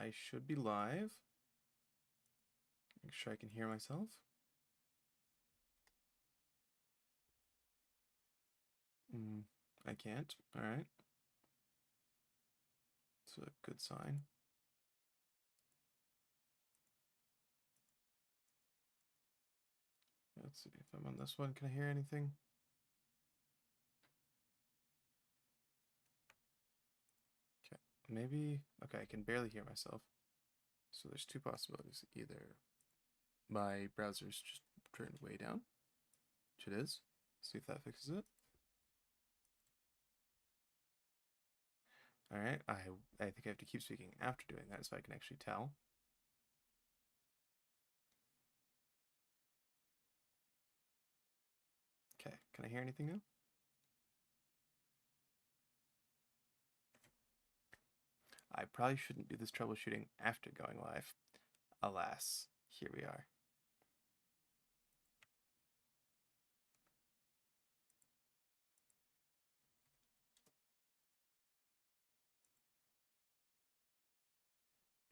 I should be live. Make sure I can hear myself. I can't. All right. It's a good sign. Let's see if I'm on this one. Can I hear anything? Okay, maybe. Okay, I can barely hear myself. So there's two possibilities. Either my browser's just turned way down, which it is. See if that fixes it. All right, I think I have to keep speaking after doing that so I can actually tell. Okay, can I hear anything now? I probably shouldn't do this troubleshooting after going live. Alas, here we are.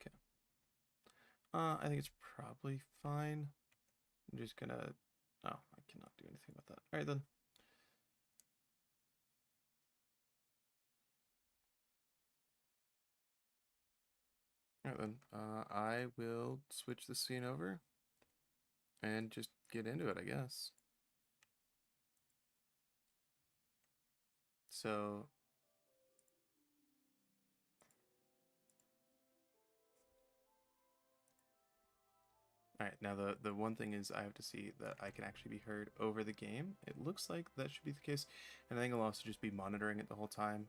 Okay. I think it's probably fine. I'm just gonna... Oh, I cannot do anything about that. All right, then. All right, then. I will switch the scene over and just get into it, I guess. So... All right, now the one thing is I have to see that I can actually be heard over the game. It looks like that should be the case, and I think I'll also just be monitoring it the whole time,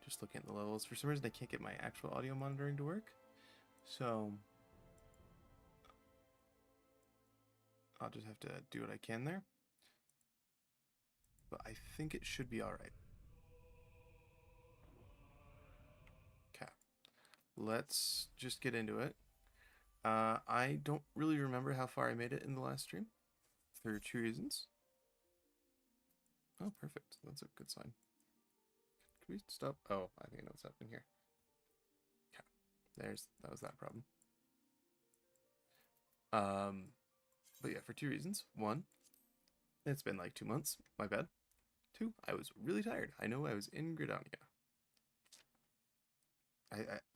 just looking at the levels. For some reason, I can't get my actual audio monitoring to work, so I'll just have to do what I can there. But I think it should be all right. Okay, let's just get into it. I don't really remember how far I made it in the last stream, for two reasons. Oh, perfect. That's a good sign. Can we stop? Oh, I think I know what's happening here. Okay, that was that problem. But yeah, for two reasons. One, it's been like 2 months. My bad. Two, I was really tired. I know I was in Gridania.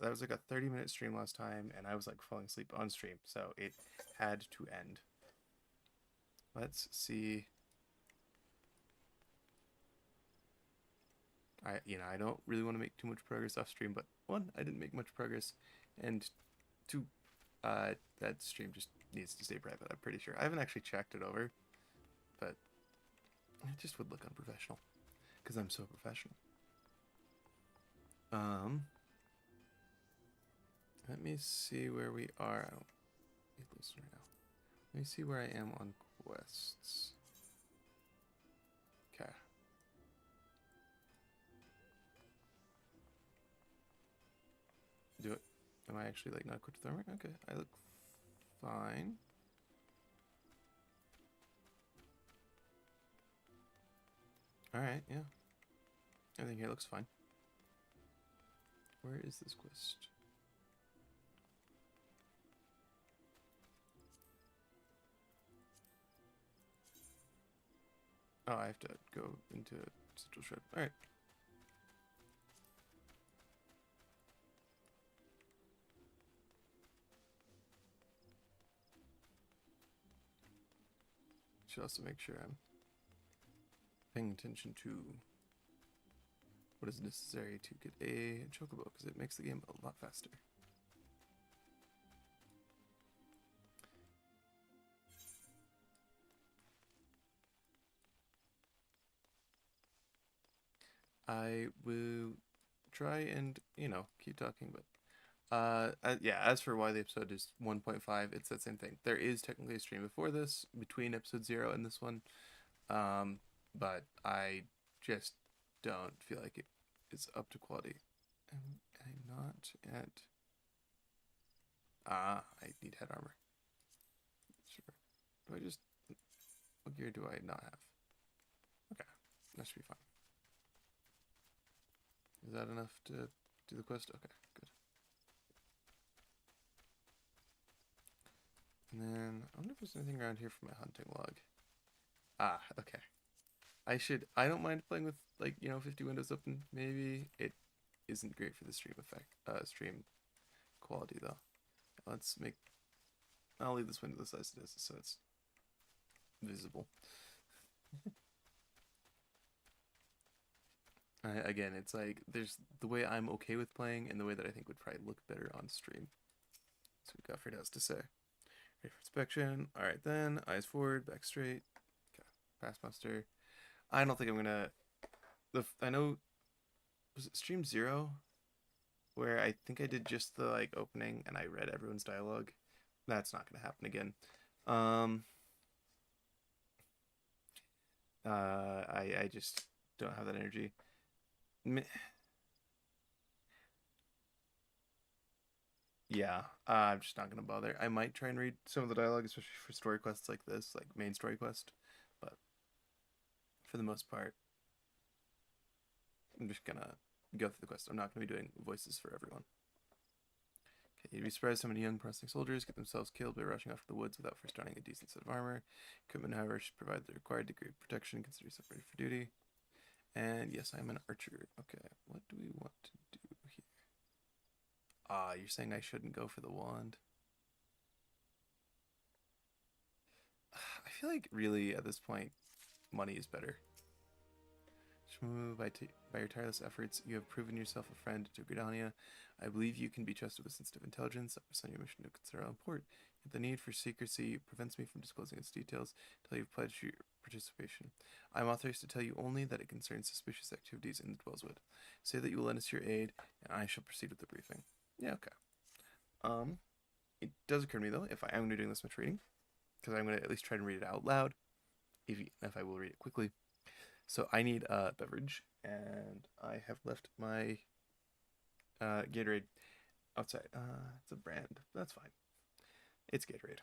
That was like a 30-minute stream last time, and I was like falling asleep on stream, so it had to end. Let's see. I don't really want to make too much progress off stream, but one, I didn't make much progress, and two, that stream just needs to stay private. I'm pretty sure. I haven't actually checked it over, but it just would look unprofessional because I'm so professional. Let me see where we are. I don't need this right now. Let me see where I am on quests. Okay. Do it. Am I actually like not equipped with armor? Okay, I look fine. Alright, yeah. Everything here looks fine. Where is this quest? Oh, I have to go into Central Shred. Alright. Should also make sure I'm paying attention to what is necessary to get a chocobo, because it makes the game a lot faster. I will try and, keep talking, but yeah, as for why the episode is 1.5, it's that same thing. There is technically a stream before this, between episode 0 and this one, but I just don't feel like it is up to quality. Am I not at... I need head armor. Sure. Do I just... What gear do I not have? Okay, that should be fine. Is that enough to do the quest? Okay, good. And then I wonder if there's anything around here for my hunting log. Ah, okay. I don't mind playing with, like, 50 windows open. Maybe it isn't great for the stream effect, stream quality though. Let's make, I'll leave this window the size it is so it's visible. Again, it's like there's the way I'm okay with playing and the way that I think would probably look better on stream. So what Gottfried has to say. Ready for inspection. Alright then, eyes forward, back straight. Okay. Pass muster. I don't think I'm gonna, I know, was it stream 0? Where I think I did just the like opening and I read everyone's dialogue. That's not gonna happen again. I just don't have that energy. Yeah, I'm just not gonna bother. I might try and read some of the dialogue, especially for story quests like this, like main story quest. But for the most part, I'm just gonna go through the quest. I'm not gonna be doing voices for everyone. Okay, you'd be surprised how many young promising soldiers get themselves killed by rushing off to the woods without first donning a decent set of armor. Equipment, however, should provide the required degree of protection and consider yourself ready for duty. And yes, I'm an archer. Okay, what do we want to do here? Ah, you're saying I shouldn't go for the wand? I feel like really at this point, money is better. Shomumu, by your tireless efforts, you have proven yourself a friend to Gridania. I believe you can be trusted with sensitive intelligence. I press on your mission to consider all important. Yet the need for secrecy prevents me from disclosing its details until you've pledged your participation. I am authorized to tell you only that it concerns suspicious activities in the Dwellswood. Say that you will lend us your aid, and I shall proceed with the briefing. Yeah, okay. It does occur to me though, if I am going to be doing this much reading, because I'm going to at least try to read it out loud, if I will read it quickly. So I need a beverage, and I have left my Gatorade outside. It's a brand. That's fine. It's Gatorade.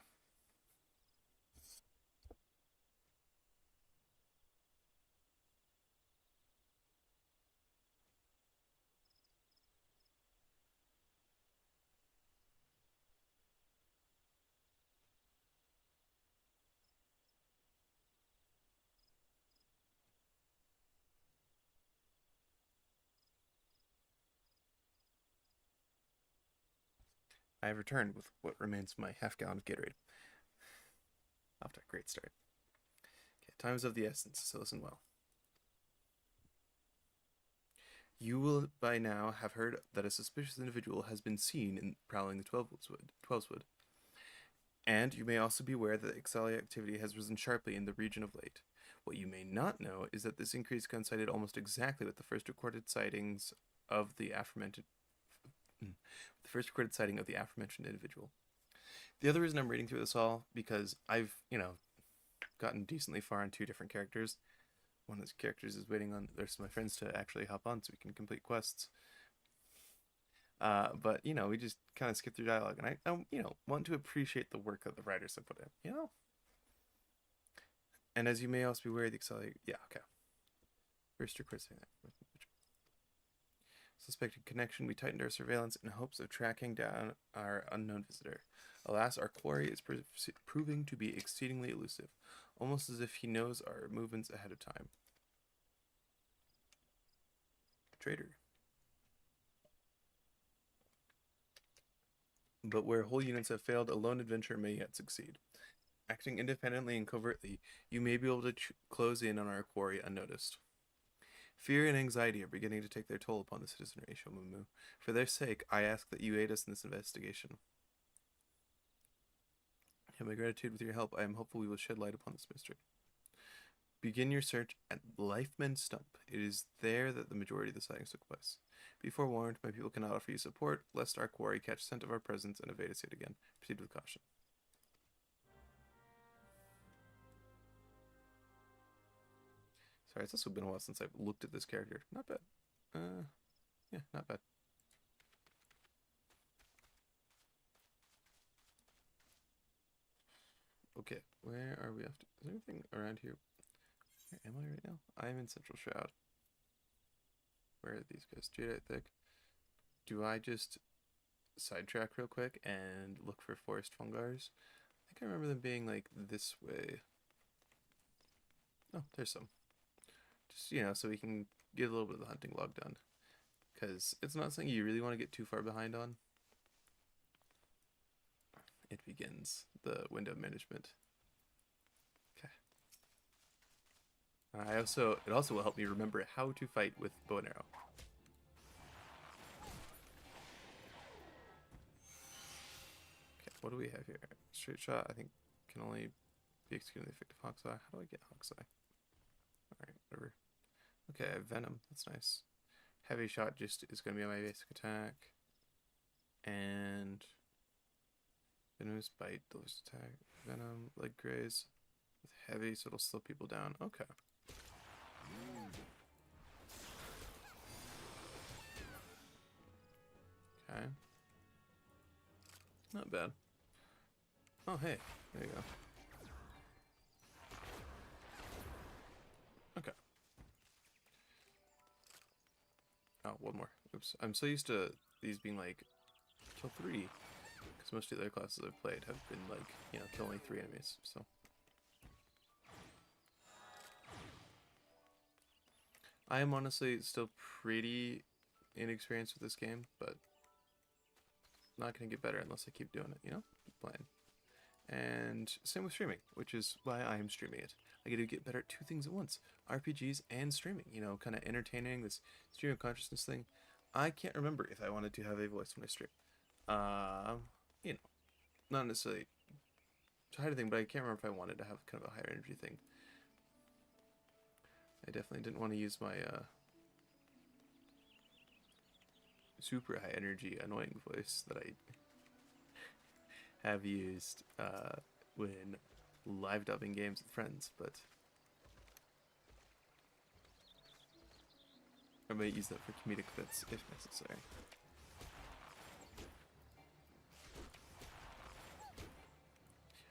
I have returned with what remains of my half-gallon of Gatorade. Off to a great start. Okay, time is of the essence, so listen well. You will by now have heard that a suspicious individual has been seen in prowling the Twelveswood. And you may also be aware that Ixalia activity has risen sharply in the region of late. What you may not know is that this increase coincided almost exactly with the first recorded sightings of the aforementioned individual. The other reason I'm reading through this all, because I've, gotten decently far on 2 different characters. One of those characters is waiting on the rest of my friends to actually hop on so we can complete quests. But, we just kind of skip through dialogue, and I want to appreciate the work that the writers have put in, And as you may also be aware, the accelerator, yeah, okay. First record saying that. Suspected connection, we tightened our surveillance in hopes of tracking down our unknown visitor. Alas, our quarry is proving to be exceedingly elusive, almost as if he knows our movements ahead of time. Traitor. But where whole units have failed, a lone adventurer may yet succeed. Acting independently and covertly, you may be able to close in on our quarry unnoticed. Fear and anxiety are beginning to take their toll upon the citizenry, Shomumu. For their sake, I ask that you aid us in this investigation. In my gratitude with your help, I am hopeful we will shed light upon this mystery. Begin your search at Lifeman Stump. It is there that the majority of the sightings took place. Be forewarned, my people cannot offer you support, lest our quarry catch scent of our presence and evade us yet again. Proceed with caution. Sorry, it's also been a while since I've looked at this character. Not bad. Yeah, not bad. Okay, where are we after? Is there anything around here? Where am I right now? I'm in Central Shroud. Where are these guys? Jadeite Thick. Do I just sidetrack real quick and look for forest fungars? think I remember them being like this way. Oh, there's some. Just, you know, so we can get a little bit of the hunting log done. Because it's not something you really want to get too far behind on. It begins the window management. Okay. It also will help me remember how to fight with bow and arrow. Okay, what do we have here? Straight shot, I think, can only be executed in the effective Hawk's Eye. How do I get Hawk's Eye? Alright, whatever. Okay, I have Venom. That's nice. Heavy shot just is going to be my basic attack. And Venomous Bite, delicious attack. Venom, leg graze with heavy, so it'll slow people down. Okay. Okay. Not bad. Oh, hey. There you go. Okay. Oh, one more. Oops. I'm so used to these being like, kill 3. Because most of the other classes I've played have been like, you know, kill only 3 enemies, so. I am honestly still pretty inexperienced with this game, but not going to get better unless I keep doing it, you know? Keep playing. And same with streaming, which is why I am streaming it. I get to get better at 2 things at once. RPGs and streaming, you know, kind of entertaining, this stream of consciousness thing. I can't remember if I wanted to have a voice when I stream. You know, not necessarily to hide a thing, but I can't remember if I wanted to have kind of a higher energy thing. I definitely didn't want to use my super high energy annoying voice that I have used when live dubbing games with friends, but I might use that for comedic bits if necessary.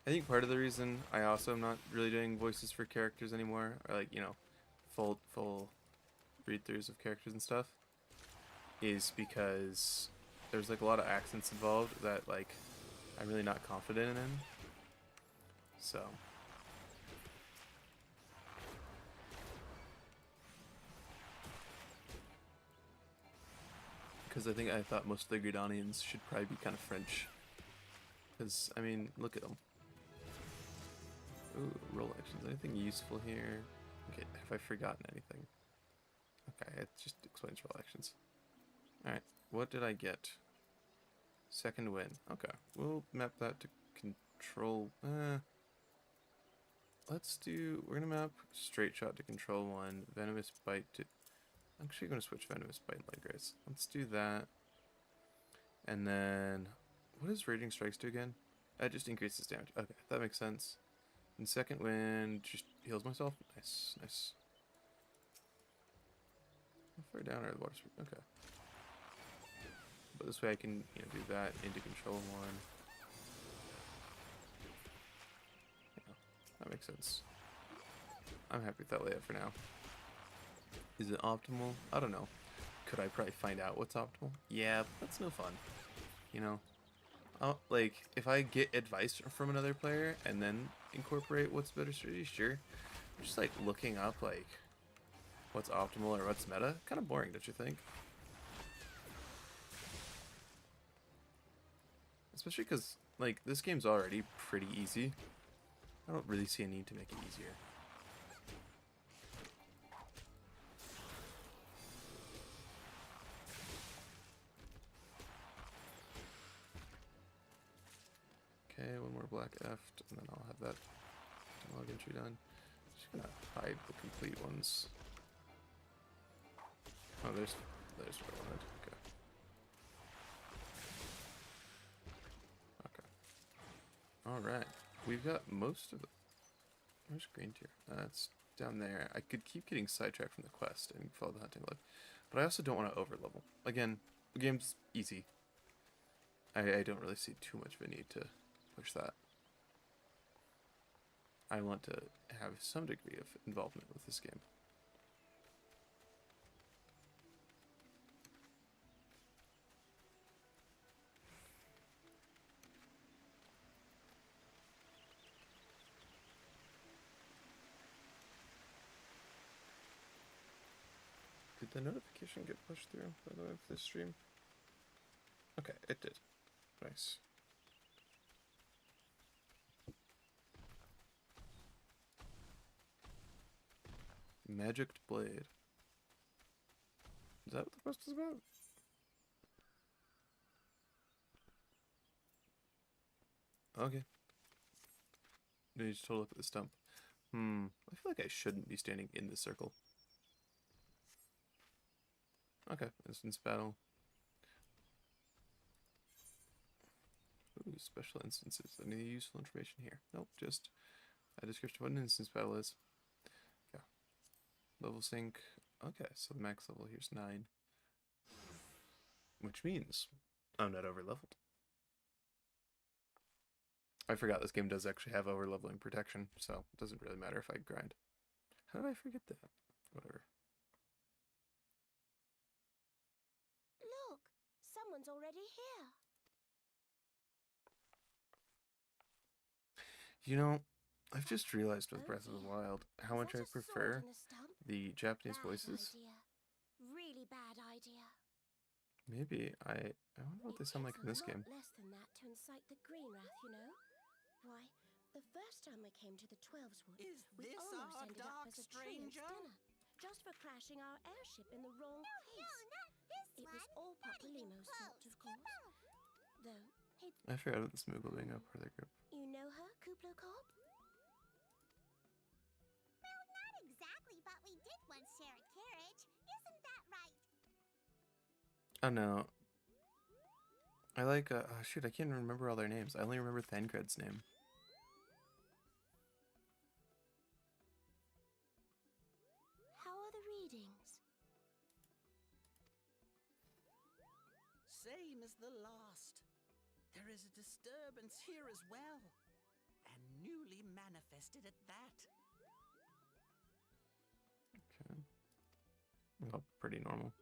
I think part of the reason I also am not really doing voices for characters anymore, or like, you know, full read-throughs of characters and stuff, is because there's like a lot of accents involved that like I'm really not confident in. So because I thought most of the Gridanians should probably be kind of French. Because, I mean, look at them. Ooh, roll actions. Anything useful here? Okay, have I forgotten anything? Okay, it just explains roll actions. Alright, what did I get? Second win. Okay, we'll map that to control. We're gonna map straight shot to control 1, venomous bite to. I'm actually gonna switch venomous bite and leg graze. Let's do that. And then, what does raging strikes do again? That just increases damage. Okay, that makes sense. And second wind just heals myself. Nice, nice. How far down are the water speed? Okay. But this way I can, you know, do that into control 1. Yeah, that makes sense. I'm happy with that layout for now. Is it optimal? I don't know. Could I probably find out what's optimal? Yeah, but that's no fun. You know? Like, if I get advice from another player and then incorporate what's better strategy, sure. Just like looking up like what's optimal or what's meta, kind of boring, don't you think? Especially because like this game's already pretty easy. I don't really see a need to make it easier. Okay, one more black F, and then I'll have that log entry done. Just gonna hide the complete ones. Oh, there's what I wanted. Okay. Okay. All right, we've got most of it. Where's green tier? That's down there. I could keep getting sidetracked from the quest and follow the hunting log, but I also don't want to over level. Again, the game's easy. I don't really see too much of a need to push that. I want to have some degree of involvement with this game. Did the notification get pushed through, by the way, for this stream? Okay, it did. Nice. Magicked Blade. Is that what the quest is about? Okay. No, you just to look at the stump. I feel like I shouldn't be standing in the circle. Okay, instance battle. Ooh, special instances. Any useful information here? Nope, just a description of what an instance battle is. Yeah. Level sync. Okay, so the max level here's 9. Which means I'm not over leveled. I forgot this game does actually have over leveling protection, so it doesn't really matter if I grind. How did I forget that? Whatever. Look, someone's already here. You know, I've just realized with Breath of the Wild how much I prefer the Japanese voices. Really bad idea. Maybe I wonder what they sound like in this game. Less than that to incite the green wrath, you know. Why, the first time we came to the 12's Wood, we almost ended up as a stranger dinner, just for crashing our airship in the wrong place. No, not this it one. was all Papalimo's fault, of course. Though he'd... I forgot about the Smoogle being a part of their group. You know her, Kuplo Cop? Well, not exactly, but we did once share a carriage. Isn't that right? Oh no. I like, oh shoot, I can't remember all their names. I only remember Thancred's name. How are the readings? Same as the last. There is a disturbance here as well. And newly manifested at that. Okay. Oh, pretty normal.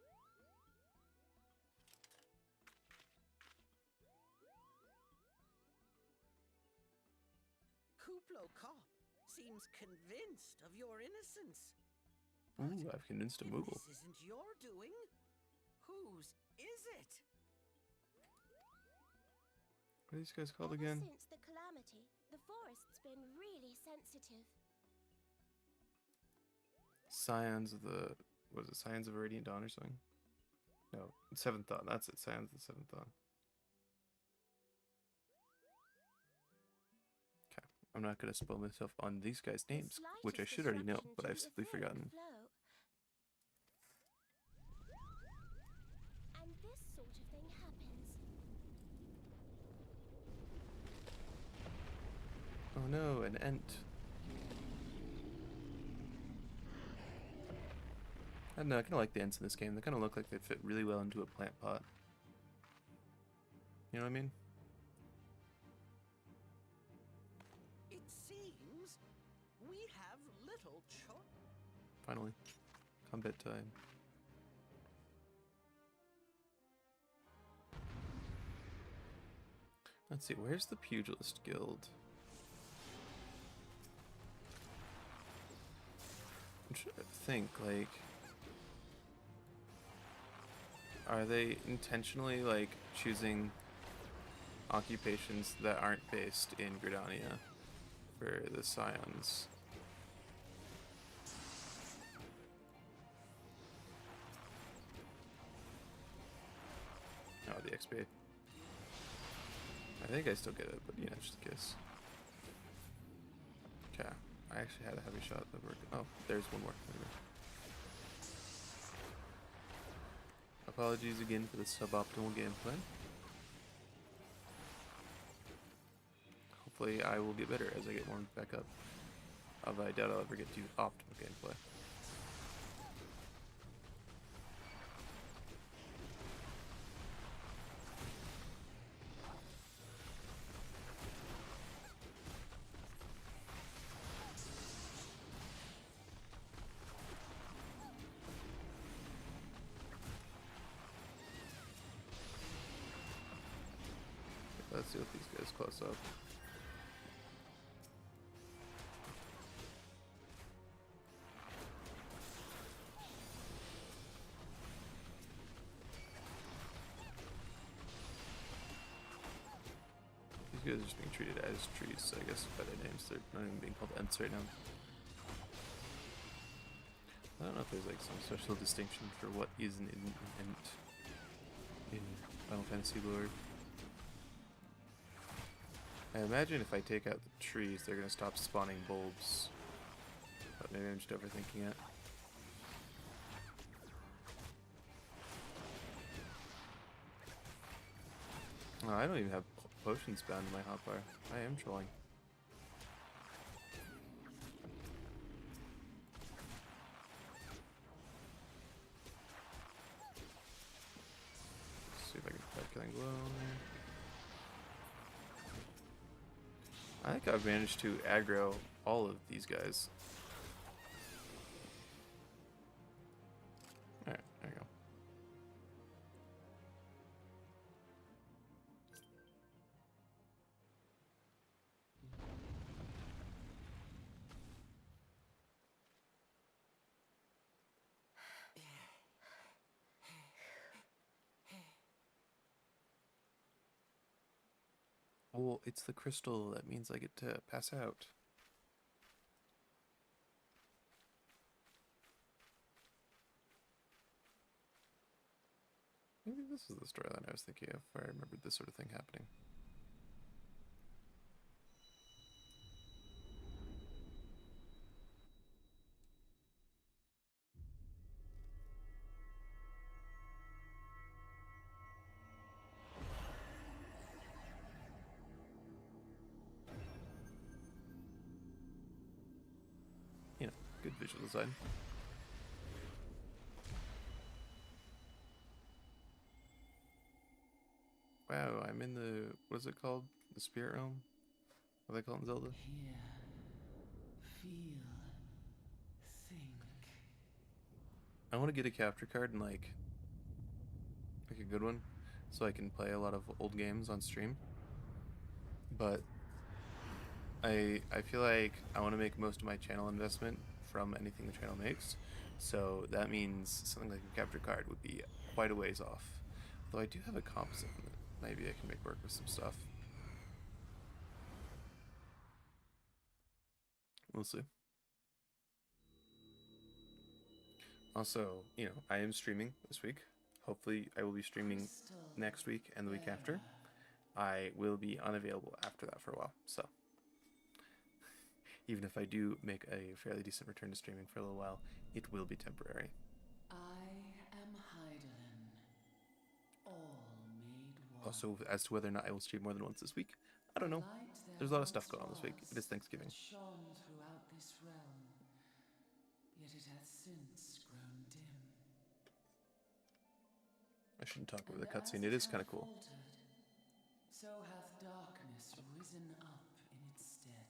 Kuplo Cop seems convinced of your innocence. Ooh, I've convinced a If Moogle. this isn't your doing, whose is it? What are these guys called Ever again? since the calamity, the forest's been really sensitive. Scions of the... What is it? Scions of a Radiant Dawn or something? No, Seventh Dawn. That's it. Scions of the Seventh Dawn. Okay. I'm not going to spoil myself on these guys' names, which I should already know, but I've simply forgotten. And this sort of thing happens. Oh no, an Ent. I don't know, I kind of like the Ents in this game. They kind of look like they fit really well into a plant pot. You know what I mean? It seems we have little choice. Finally. Combat time. Let's see, where's the Pugilist Guild? I'm trying to think, like... Are they intentionally, like, choosing occupations that aren't based in Gridania for the Scions? Oh, the XP. I think I still get it, but, you know, just in case. Okay. I actually had a heavy shot that worked. Oh, there's one more. There we go. Apologies again for the suboptimal gameplay. Hopefully I will get better as I get warmed back up. Although I doubt I'll ever get to optimal gameplay. Let's see what these guys close up. guys are just being treated as trees, I guess, by their names. They're not even being called Ents right now. I don't know if there's like some special distinction for what is an Ent in Final Fantasy lore. I imagine if I take out the trees, they're gonna stop spawning bulbs. But maybe I'm just overthinking it. Oh, I don't even have potions bound in my hotbar. I am trolling. Let's see if I can start killing blow on there. I think I've managed to aggro all of these guys. Alright, there you go. Oh, it's the crystal. That means I get to pass out. Maybe this is the storyline I was thinking of, where I remembered this sort of thing happening. You know, good visual design. Wow, I'm in the, what is it called? The Spirit Realm? What do they call it in Zelda? Hear, feel, think. I want to get a capture card and like a good one, so I can play a lot of old games on stream. But I feel like I want to make most of my channel investment from anything the channel makes, so that means something like a capture card would be quite a ways off. Though I do have a composite that maybe I can make work with some stuff. We'll see. Also, you know, I am streaming this week. Hopefully I will be streaming next week and the week after. I will be unavailable after that for a while, so even if I do make a fairly decent return to streaming for a little while, it will be temporary. I am Heidelin, all made one. Also, as to whether or not I will stream more than once this week, I don't know. There's a lot of stuff going on this week. It is Thanksgiving. Shone throughout this realm, yet it hath since grown dim. I shouldn't talk over the cutscene. It is kind of cool. So hath darkness risen up in its stead,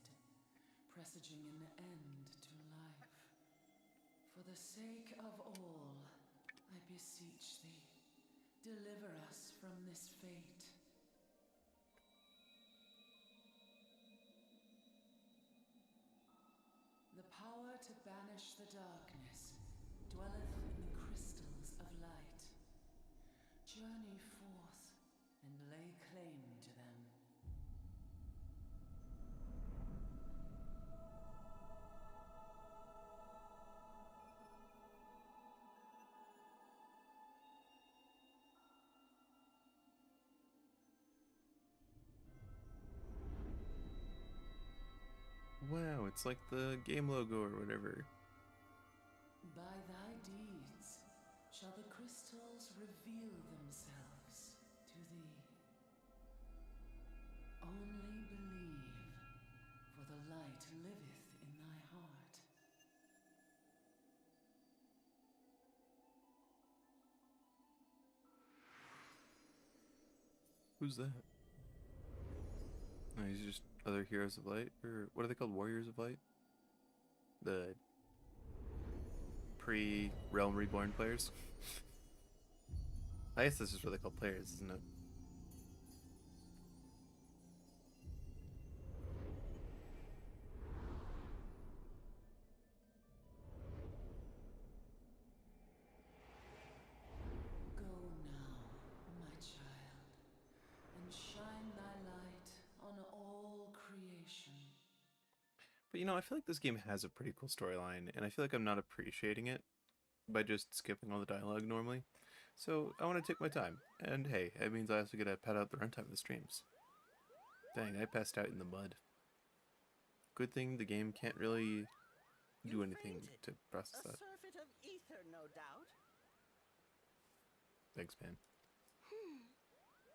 presaging an end to life. For the sake of all, I beseech thee, deliver us from this fate. The power to banish the darkness dwelleth in the crystals of light. Journey forth and lay claim to them. Wow, it's like the game logo or whatever. By thy deeds shall the crystals reveal themselves to thee. Only believe, for the light liveth in thy heart. Who's that? Oh, these are just other heroes of light? Or what are they called? Warriors of light? The pre-Realm Reborn players? I guess this is what they call players, isn't it? Go now, my child, and shine thy light on know, I feel like this game has a pretty cool storyline, and I feel like I'm not appreciating it by just skipping all the dialogue normally. So I want to take my time, and hey, it means I also get to pad out the runtime of the streams. Dang, I passed out in the mud. Good thing the game can't really do anything to process that. A surfeit of ether, no doubt. Thanks, man.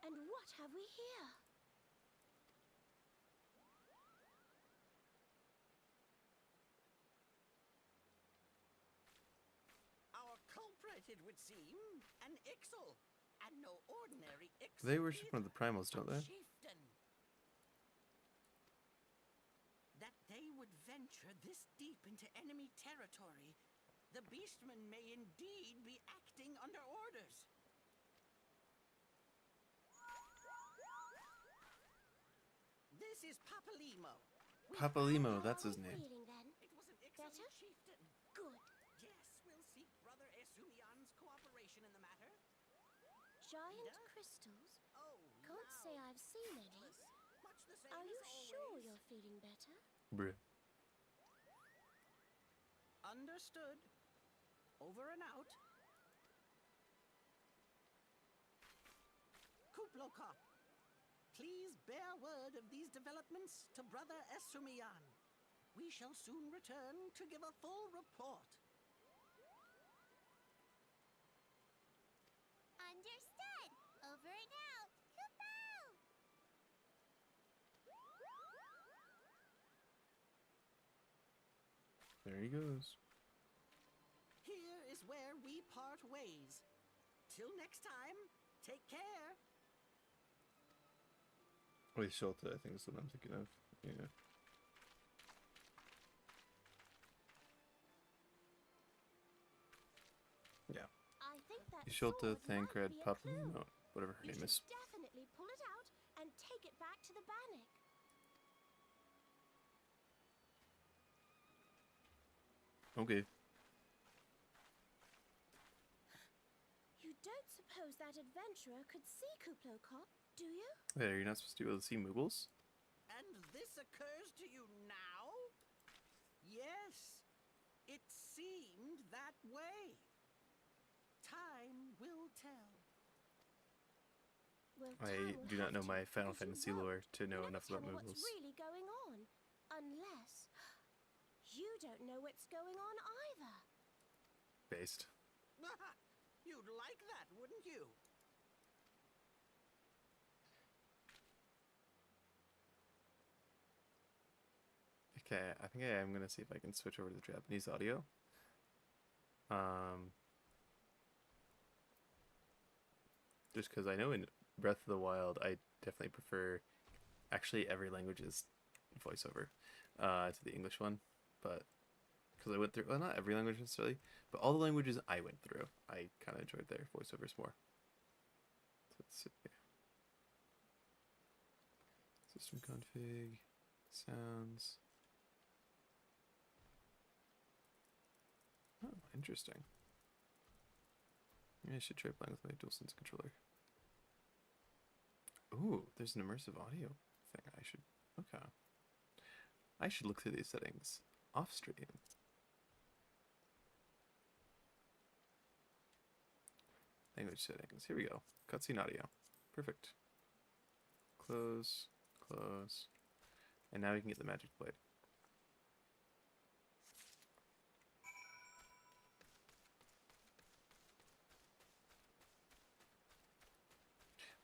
And what have we here? Our culprit, it would seem, an Ixal, and no ordinary Ixal. They worship one of the primals, don't they? Chieftain. That they would venture this deep into enemy territory, the beastmen may indeed be acting under orders. This is Papalimo. Papalimo, that's his How are we name. feeling then? It was an Ixal Better? chieftain. Good. Yes, we'll seek Brother Esumian's cooperation in the matter. Giant Ida? crystals? Oh, Can't say I've seen any. much the same Are as you always. sure you're feeling better? Bruh. Understood. Over and out. Kuplokop, please bear word of these developments to Brother Esumian. We shall soon return to give a full report. Understood. Over and out. Kupo! There he goes. Here is where we part ways. Till next time, take care. Wait, Shelta, I think is what I'm thinking of. Yeah. Yeah. I think that Shelta, sword might Thancred, be a clue. Papalimo, whatever her You name should is. definitely pull it out and take it back to the Bannock. Okay. You don't suppose that adventurer could see Kuplokop, do you? Wait, are you not supposed to be able to see Moogles? And this occurs to you now? Yes, it seemed that way. Time will tell. Well, I time will do not have know to, my Final because you Fantasy won't. lore to know Never enough tell about me Moogles. what's really going on, unless you don't know what's going on either. Based. You'd like that, wouldn't you? Okay, I think I am gonna see if I can switch over to the Japanese audio. Just because I know in Breath of the Wild, I definitely prefer actually every language's voiceover to the English one, but because I went through, well, not every language necessarily, but all the languages I went through, I kind of enjoyed their voiceovers more. So let's see. System config, sounds. Oh, interesting. Maybe I should try playing with my DualSense controller. Ooh, there's an immersive audio thing. Okay. I should look through these settings off stream. Language settings. Here we go. Cutscene audio. Perfect. Close, close. And now we can get the magic blade.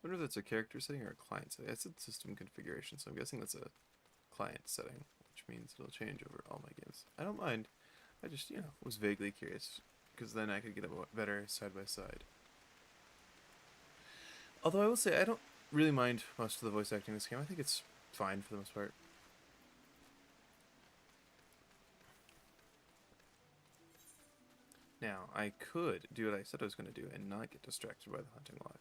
I wonder if that's a character setting or a client setting. I said system configuration, so I'm guessing that's a client setting, which means it'll change over all my games. I don't mind. I just, was vaguely curious, because then I could get a better side by side. Although I will say, I don't really mind most of the voice acting in this game. I think it's fine for the most part. Now, I could do what I said I was going to do and not get distracted by the hunting log.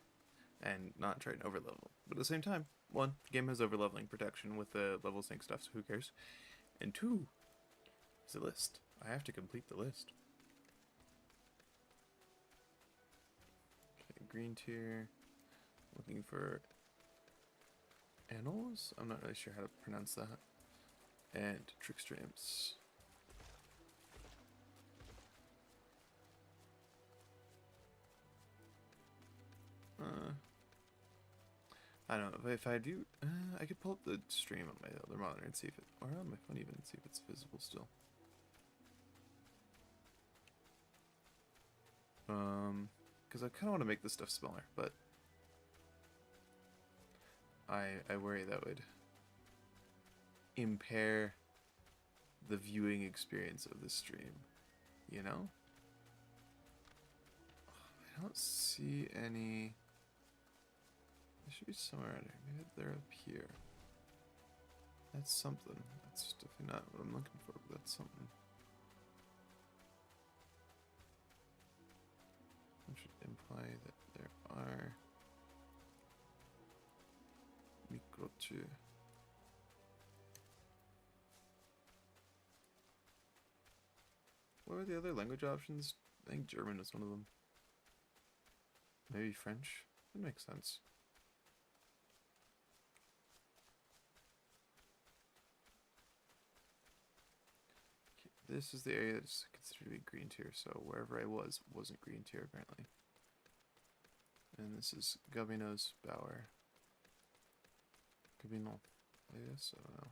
And not try and overlevel. But at the same time, one, the game has overleveling protection with the level sync stuff, so who cares? And two, is a list. I have to complete the list. Okay, green tier. Looking for annals? I'm not really sure how to pronounce that. and trick streams. I don't know, if I do, I could pull up the stream on my other monitor and see if it, or on my phone even, and see if it's visible still. Because I kind of want to make this stuff smaller, but I worry that would impair the viewing experience of the stream, you know? I don't see any. They should be somewhere around here. Maybe they're up here. That's something. That's definitely not what I'm looking for, but that's something. That should imply that there are microchu. What were the other language options? I think German was one of them. Maybe French? That makes sense. Okay, this is the area that's considered to be green tier, so wherever I was wasn't green tier apparently. And this is Gabino's Bower. Gabino, I guess? I don't know.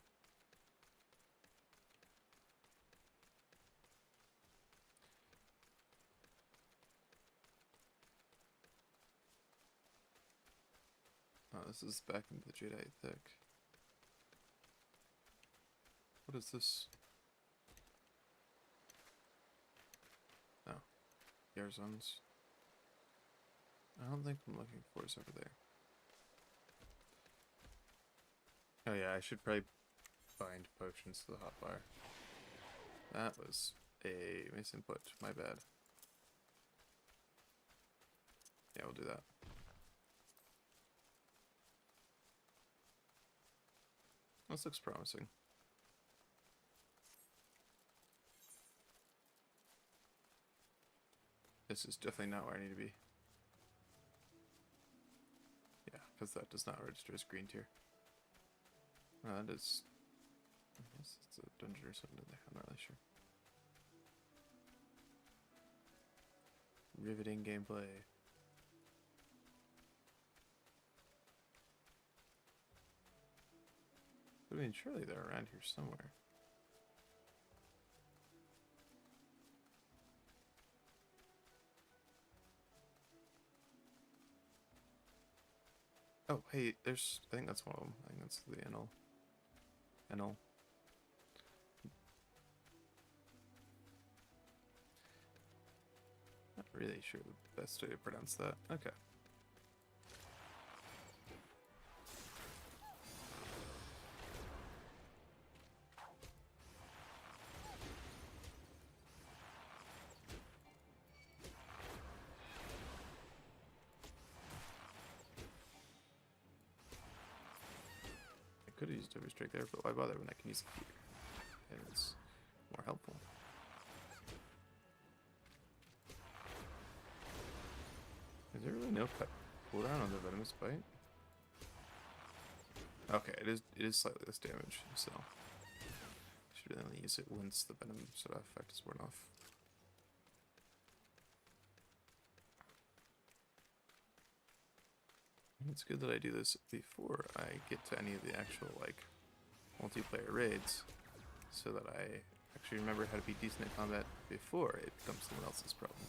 Oh, this is back into the Jadeite Thick. What is this? Oh, Yarzons. I don't think I'm looking for is over there. Oh yeah, I should probably bind potions to the hotbar. That was a misinput, my bad. Yeah, we'll do that. This looks promising. This is definitely not where I need to be. Yeah, because that does not register as green tier. That is... I guess it's a dungeon or something in there, I'm not really sure. Riveting gameplay. But I mean, surely they're around here somewhere. Oh, hey, there's... I think that's one of them. I think that's the Enel. Enel. Not really sure the best way to pronounce that. Okay. I could have used every strike there, but why bother when I can use it here? And it's more helpful. Is there really no cut cooldown on the venomous bite? Okay, it is slightly less damage, so should only use it once the venom sort of effect is worn off. It's good that I do this before I get to any of the actual, like, multiplayer raids, so that I actually remember how to be decent at combat before it becomes someone else's problem.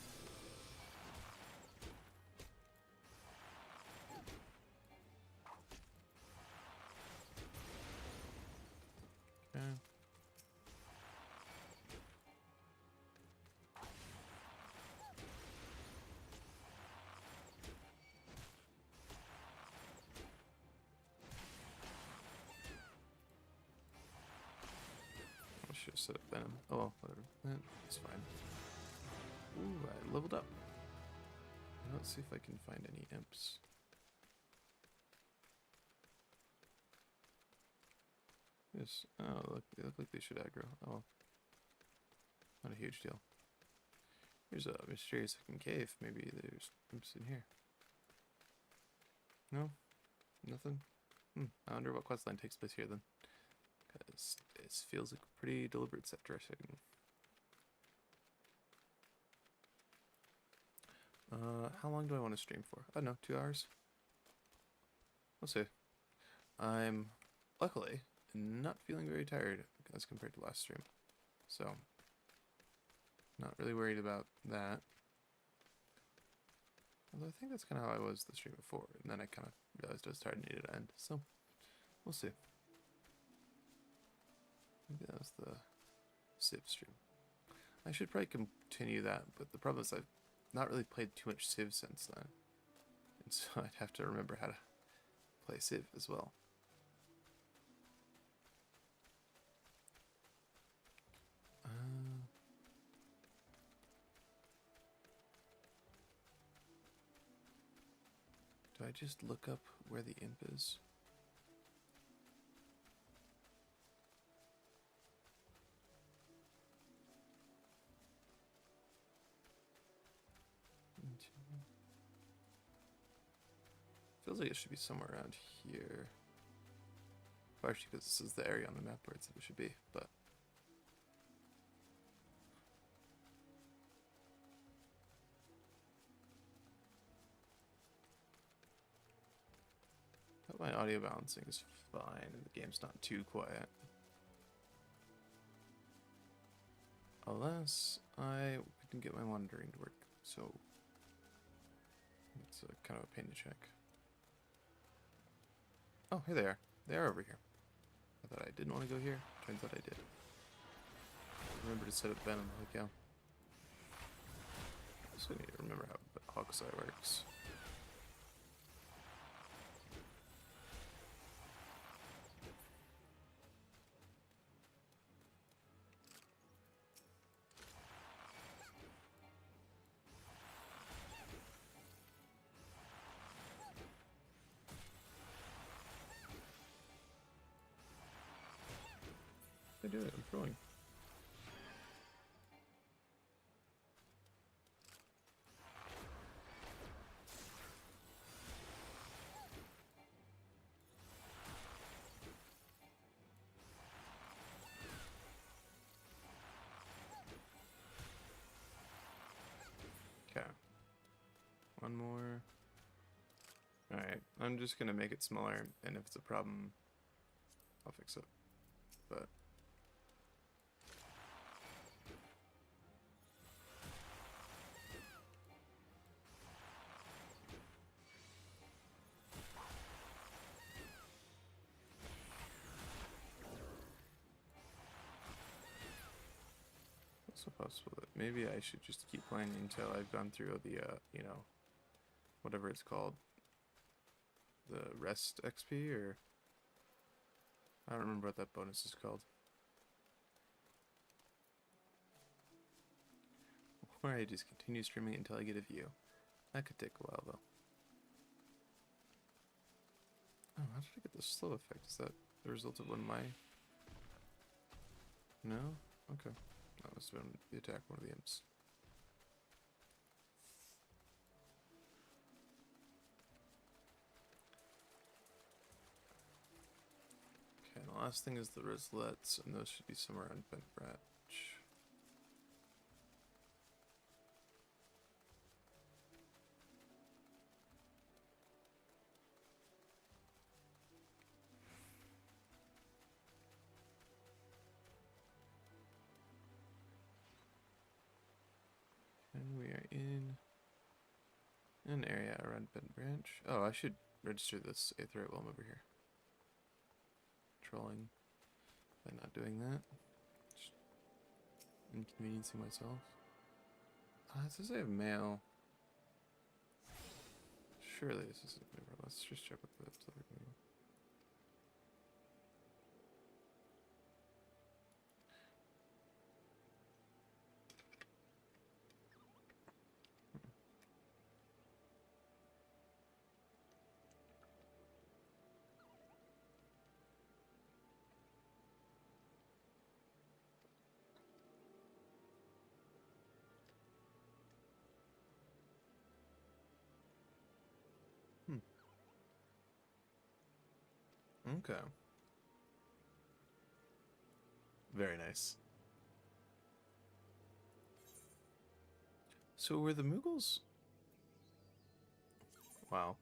Okay. I should have set up venom. Oh well, whatever. It's fine. Ooh, I leveled up. Let's see if I can find any imps. Yes. Oh, look, they look like they should aggro. Oh, well. Not a huge deal. Here's a mysterious looking cave. Maybe there's imps in here. No? Nothing? I wonder what questline takes place here then. because this feels like a pretty deliberate set dressing. How long do I want to stream for? I don't know, 2 hours? We'll see. I'm luckily not feeling very tired as compared to last stream, so not really worried about that. Although I think that's kind of how I was the stream before, and then I kind of realized I was tired and needed to end, so we'll see. Maybe that was the Civ stream. I should probably continue that, but the problem is I've not really played too much Civ since then, and so I'd have to remember how to play Civ as well. Do I just look up where the imp is? Feels like it should be somewhere around here. Partially because this is the area on the map where it said it should be, but but my audio balancing is fine and the game's not too quiet. Unless I couldn't get my monitoring to work, so it's kind of a pain to check. Oh, here they are. They are over here. I thought I didn't want to go here. Turns out I did. Remember to set up Venom, like yeah. So I need to remember how Hawkeye works. I do it, I'm throwing. Okay. One more. Alright, I'm just gonna make it smaller, and if it's a problem, I'll fix it. But also possible that maybe I should just keep playing until I've gone through the, you know, whatever it's called, the rest XP, or I don't remember what that bonus is called. Or I just continue streaming until I get a view. That could take a while though. Oh, how did I get the slow effect? Is that the result of one of my... No? Okay. That must have been the attack of one of the imps. Okay, the last thing is the Roselets, and those should be somewhere on Bent Branch. And we are in an area around Bent Branch. Oh, I should register this Aetheryte while I'm over here. Trolling by not doing that. Just inconveniencing myself. It says I have mail. Surely this isn't new. Let's just check what that's like. Okay. Very nice. So were the Mughals? Wow.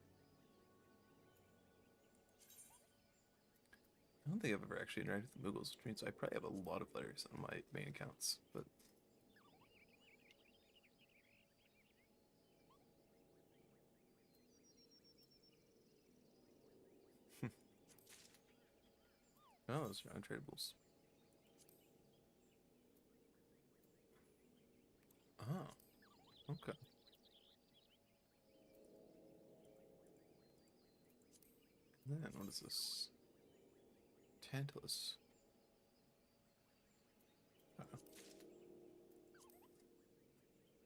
I don't think I've ever actually interacted with the Mughals, which means I probably have a lot of letters on my main accounts, but... Oh, those are untradables. Oh, okay. And then, what is this? Tantalus. Uh-oh.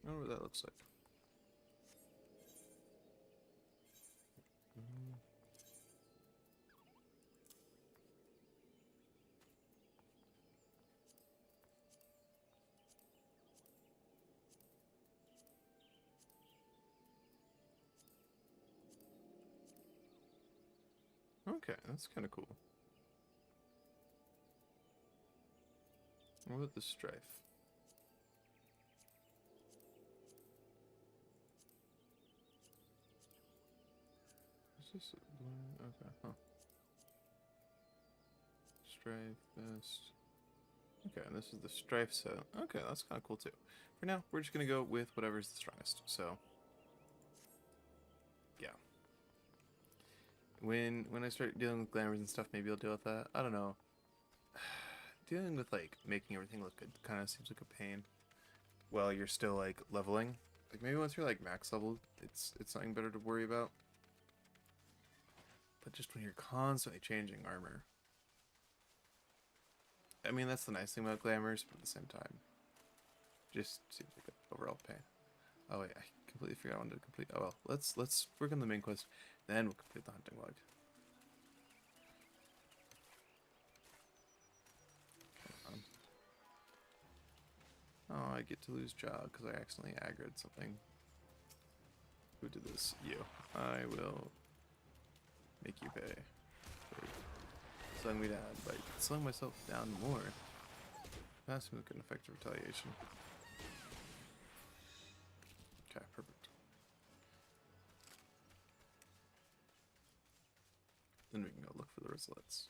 I wonder what that looks like. Mm. Okay, that's kind of cool. What about the strife? Is this a... Okay, huh. Strife best. Okay, and this is the strife set. Okay, that's kind of cool too. For now, we're just gonna go with whatever's the strongest. So, yeah. When I start dealing with glamours and stuff, maybe I'll deal with that. I don't know. Dealing with like making everything look good kind of seems like a pain. While you're still like leveling, like maybe once you're like max level, it's something better to worry about. But just when you're constantly changing armor. I mean, that's the nice thing about glamours, but at the same time, just seems like an overall pain. Oh wait, I completely forgot I wanted to complete. Oh well, let's work on the main quest, then we'll complete the hunting log. Oh, I get to lose job because I accidentally aggroed something. Who did this? You. I will make you pay. Slowing me down by slowing myself down more. Passing with an effective retaliation. Okay, perfect. Then we can go look for the wristlets.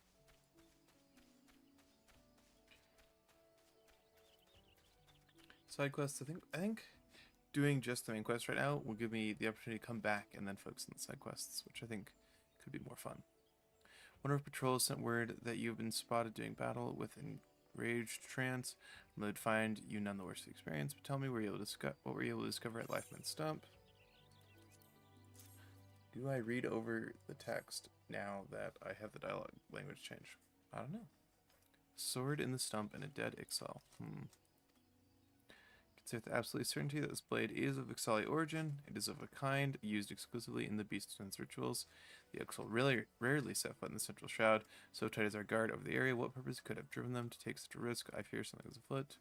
Side quests, I think doing just the main quest right now will give me the opportunity to come back and then focus on the side quests, which I think could be more fun. One of our patrols sent word that you have been spotted doing battle with enraged trance. I would find you none the worse experience, but tell me what were you able to discover at Lifeman's Stump? Do I read over the text now that I have the dialogue language change? I don't know. Sword in the stump and a dead Ixal. Consider with absolute certainty that this blade is of Ixali origin. It is of a kind used exclusively in the Beastman's rituals. The Ixal rarely set foot in the central shroud. So tight is our guard over the area. What purpose could have driven them to take such a risk? I fear something is afoot.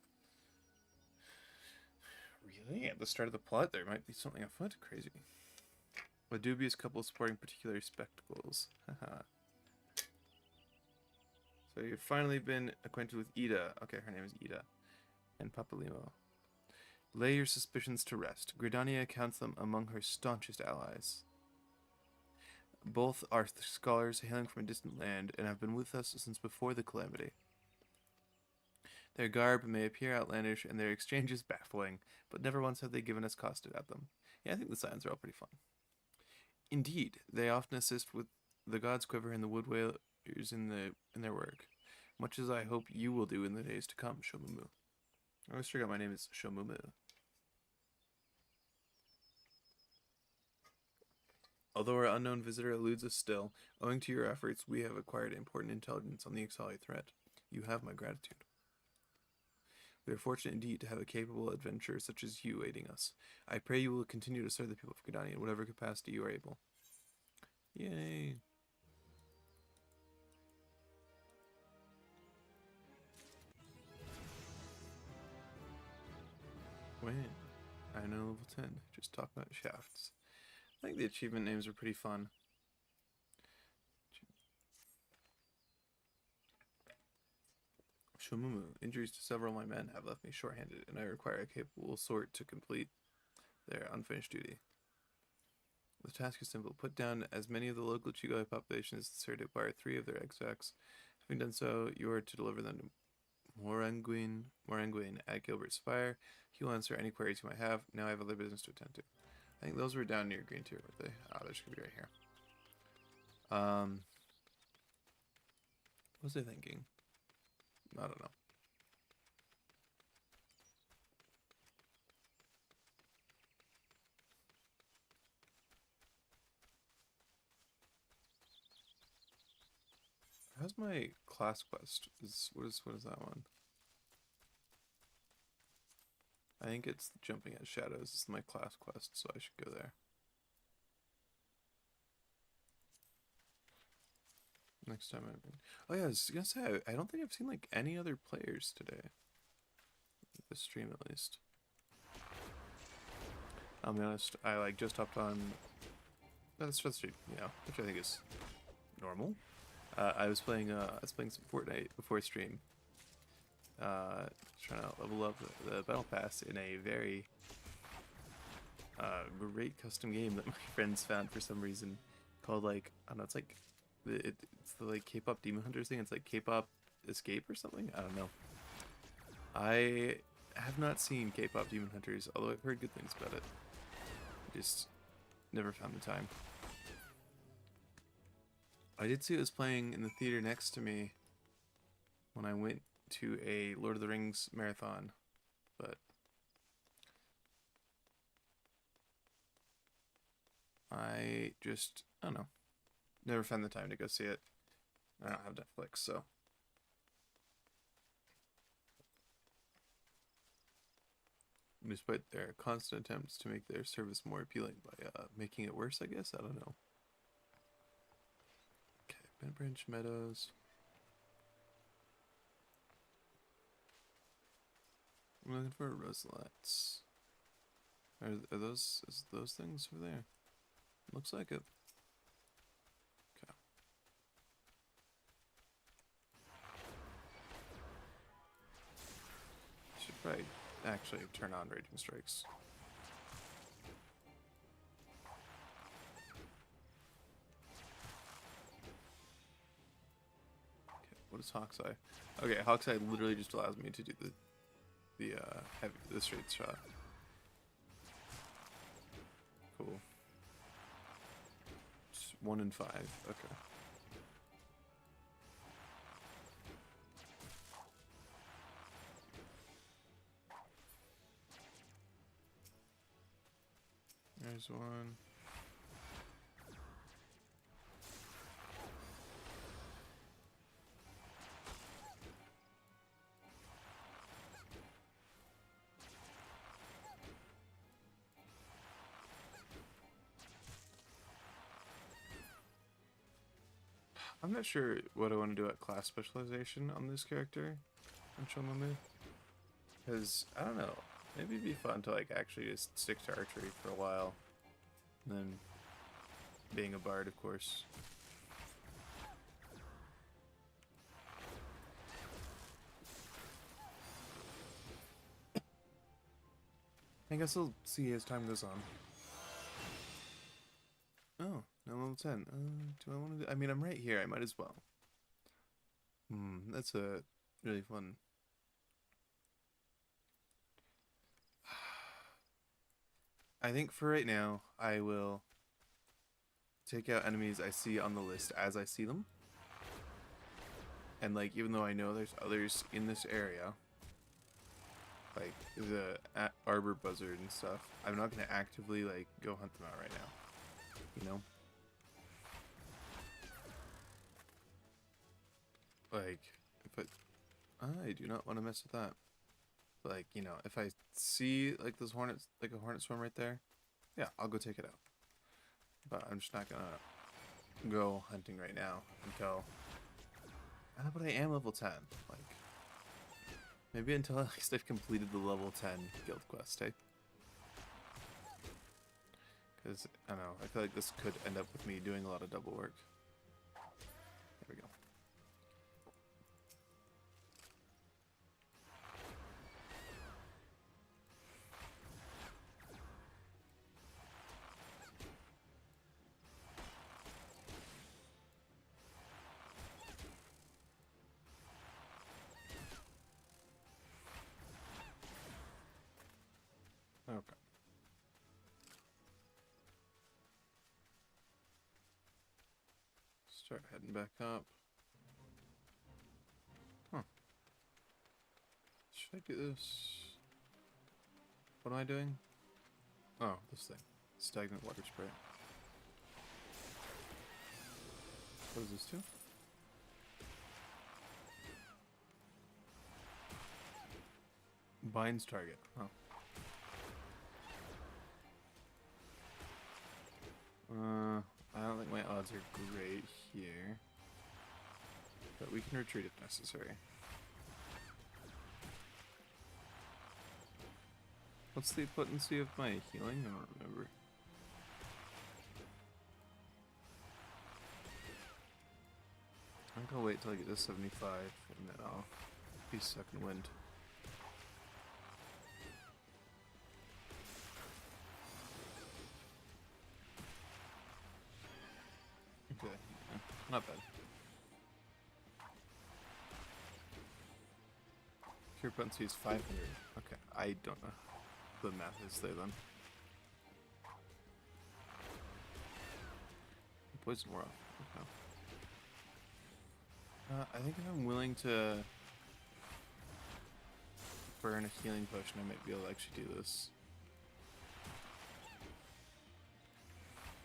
Really? At the start of the plot, there might be something afoot? Crazy. A dubious couple sporting particular spectacles. Haha. So you've finally been acquainted with Ida. Okay, her name is Ida. And Papalimo. Lay your suspicions to rest. Gridania counts them among her staunchest allies. Both are scholars hailing from a distant land and have been with us since before the calamity. Their garb may appear outlandish and their exchanges baffling, but never once have they given us costed at them. Yeah, I think the signs are all pretty fun. Indeed, they often assist with the God's Quiver and the Wood Whalers in their work, much as I hope you will do in the days to come, Shomumu. I always forget my name is Shomumu. Although our unknown visitor eludes us still, owing to your efforts, we have acquired important intelligence on the Ixali threat. You have my gratitude. We are fortunate indeed to have a capable adventurer such as you aiding us. I pray you will continue to serve the people of Gridania in whatever capacity you are able. Yay! When? I know level 10. Just talk about shafts. I think the achievement names are pretty fun. Shomumu. Injuries to several of my men have left me short-handed, and I require a capable sort to complete their unfinished duty. The task is simple. Put down as many of the local Chigoi population as necessary to acquire 3 of their extracts. Having done so, you are to deliver them to Moranguin at Gilbert's Spire. He will answer any queries you might have. Now I have other business to attend to. I think those were down near Green Tier, weren't they? Oh, they're just gonna be right here. What was I thinking? I don't know. How's my class quest? What is that one? I think it's jumping at shadows. It's my class quest, so I should go there. Next time oh yeah, I was gonna say I don't think I've seen like any other players today. This stream at least. I'll be honest, I like just hopped on that's stream, which I think is normal. I was playing some Fortnite before stream. Trying to level up the battle pass in a very great custom game that my friends found for some reason called like I don't know, it's like it's the like K-pop Demon Hunters thing. It's like K-pop Escape or something. I don't know. I have not seen K-pop Demon Hunters, although I've heard good things about it. Just never found the time. I did see it was playing in the theater next to me when I went to a Lord of the Rings marathon, but I don't know. Never found the time to go see it. I don't have Netflix, so. Despite their constant attempts to make their service more appealing by making it worse, I guess? I don't know. Okay, Bent Branch Meadows. I'm looking for roselets. Are those things over there? Looks like it. Okay. Should probably actually turn on Raging Strikes. Okay, what is Hawkeye? Okay, Hawkeye literally just allows me to do the straight shot. Cool. It's 1 in 5. Okay. There's one. I'm not sure what I want to do at class specialization on this character on Shomumu. Because, I don't know, maybe it'd be fun to like actually just stick to archery for a while. And then being a bard, of course. I guess we'll see as time goes on. Oh, no level 10. Do I want to do... I mean, I'm right here. I might as well. That's a really fun... I think for right now, I will take out enemies I see on the list as I see them. And, like, even though I know there's others in this area, like the Arbor Buzzard and stuff, I'm not going to actively, like, go hunt them out right now. You know? Like, if I do not want to mess with that. Like, you know, if I see, like, those hornets, like a hornet swarm right there, yeah, I'll go take it out. But I'm just not gonna go hunting right now until... but I am level 10. Like, maybe until at least I've completed the level 10 guild quest, hey? Because, I don't know, I feel like this could end up with me doing a lot of double work. There we go. Start heading back up. Huh. Should I do this? What am I doing? Oh, this thing. Stagnant water spray. What does this do? Binds target. Oh. I don't think my odds are great here. But we can retreat if necessary. What's the potency of my healing? I don't remember. I'm gonna wait till I get to 75 and then I'll be second wind. Okay, yeah, not bad. Cure potency is 500. Okay, I don't know. The math is there then. Poison wore off. Okay. I think if I'm willing to burn a healing potion, I might be able to actually do this.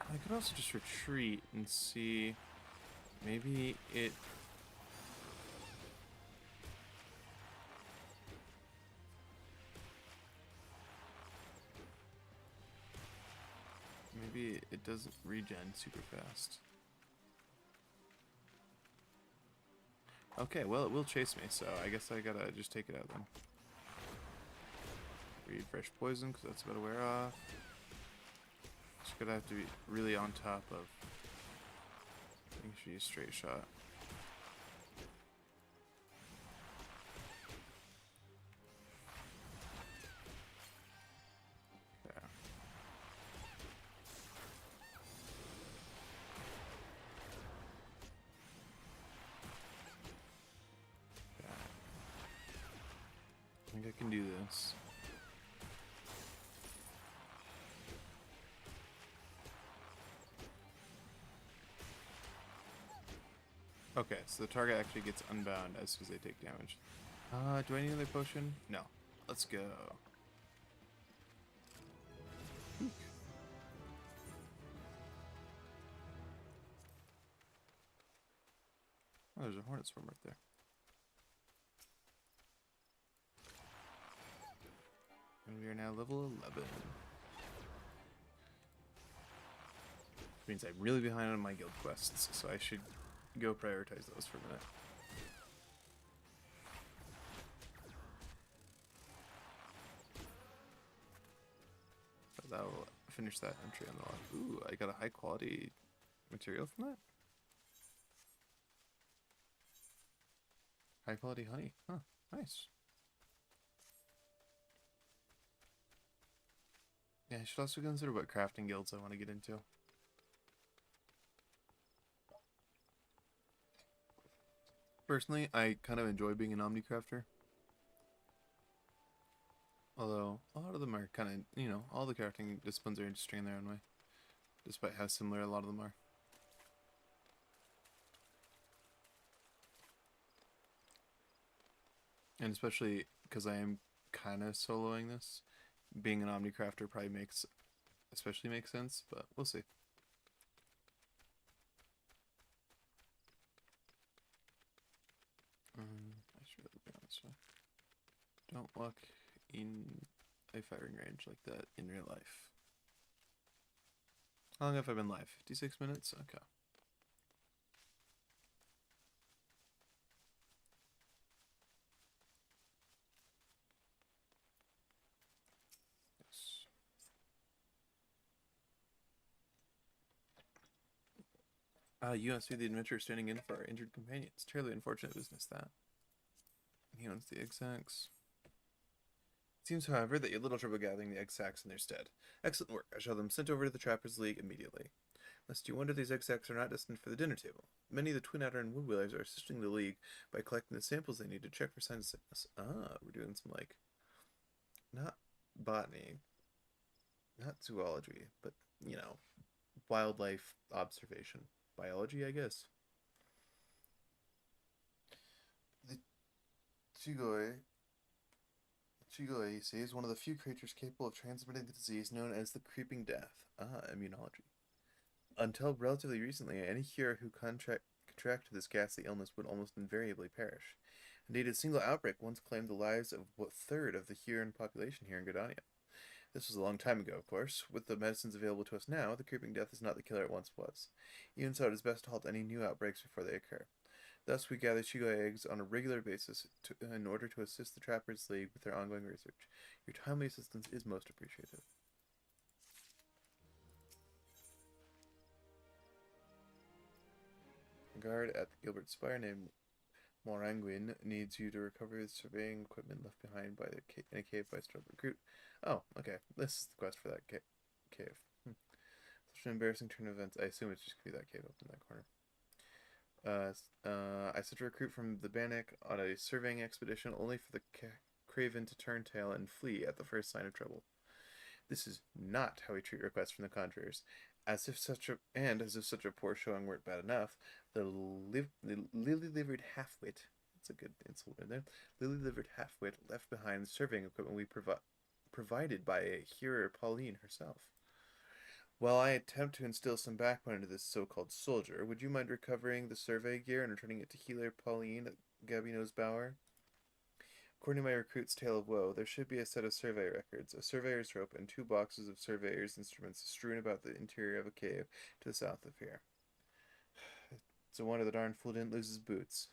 I could also just retreat and see. Maybe it. Maybe it doesn't regen super fast. Okay, well it will chase me, so I guess I gotta just take it out then. Read fresh poison, because that's about to wear off. Just gonna have to be really on top of making sure you straight shot. I think I can do this. Okay, so the target actually gets unbound as soon as they take damage. Do I need another potion? No. Let's go. Oh, there's a hornet swarm right there. And we are now level 11. Which means I'm really behind on my guild quests, so I should go prioritize those for a minute. So that'll finish that entry on the left. Ooh, I got a high quality material from that? High quality honey. Huh, nice. Yeah, I should also consider what crafting guilds I want to get into. Personally, I kind of enjoy being an omnicrafter. Although, a lot of them are kind of, you know, all the crafting disciplines are interesting in their own way. Despite how similar a lot of them are. And especially because I am kind of soloing this, being an omnicrafter probably makes sense, but we'll see. I should really be honest with you. Don't walk in a firing range like that in real life. How long have I been live? 56 minutes? Okay. You asked me the adventure standing in for our injured companions. Terribly unfortunate business, that. He owns the egg sacks. It seems, however, that you had little trouble gathering the egg sacks in their stead. Excellent work. I shall have them sent over to the Trappers' League immediately. Lest you wonder, these egg sacks are not destined for the dinner table. Many of the Twin Adder and Woodwheelers are assisting the League by collecting the samples they need to check for signs of sickness. Ah, we're doing some, like, not botany, not zoology, but, you know, wildlife observation. Biology, I guess. Shigoi, you see, is one of the few creatures capable of transmitting the disease known as the creeping death. Immunology. Until relatively recently, any healer who contracted this ghastly illness would almost invariably perish. Indeed, a single outbreak once claimed the lives of a third of the Huron population here in Godania. This was a long time ago, of course. With the medicines available to us now, the creeping death is not the killer it once was. Even so, it is best to halt any new outbreaks before they occur. Thus, we gather Shigoi eggs on a regular basis in order to assist the Trappers League with their ongoing research. Your timely assistance is most appreciated. A guard at the Gilbert Spire named Moranguin needs you to recover the surveying equipment left behind in a cave by a stubborn recruit. Oh, okay. This is the quest for that cave. Such an embarrassing turn of events. I assume it's just going to be that cave up in that corner. I sent a recruit from the Bannock on a surveying expedition only for the Craven to turn tail and flee at the first sign of trouble. This is not how we treat requests from the Conjurers. As if such a poor showing weren't bad enough, the lily-livered half-wit, that's a good insult in there, lily-livered half-wit left behind the surveying equipment we provided by a hearer Pauline herself. While I attempt to instill some backbone into this so-called soldier, would you mind recovering the survey gear and returning it to healer Pauline at Gabino's Bower? According to my recruit's tale of woe, there should be a set of survey records, a surveyor's rope, and 2 boxes of surveyor's instruments strewn about the interior of a cave to the south of here. It's a wonder the darn fool didn't lose his boots.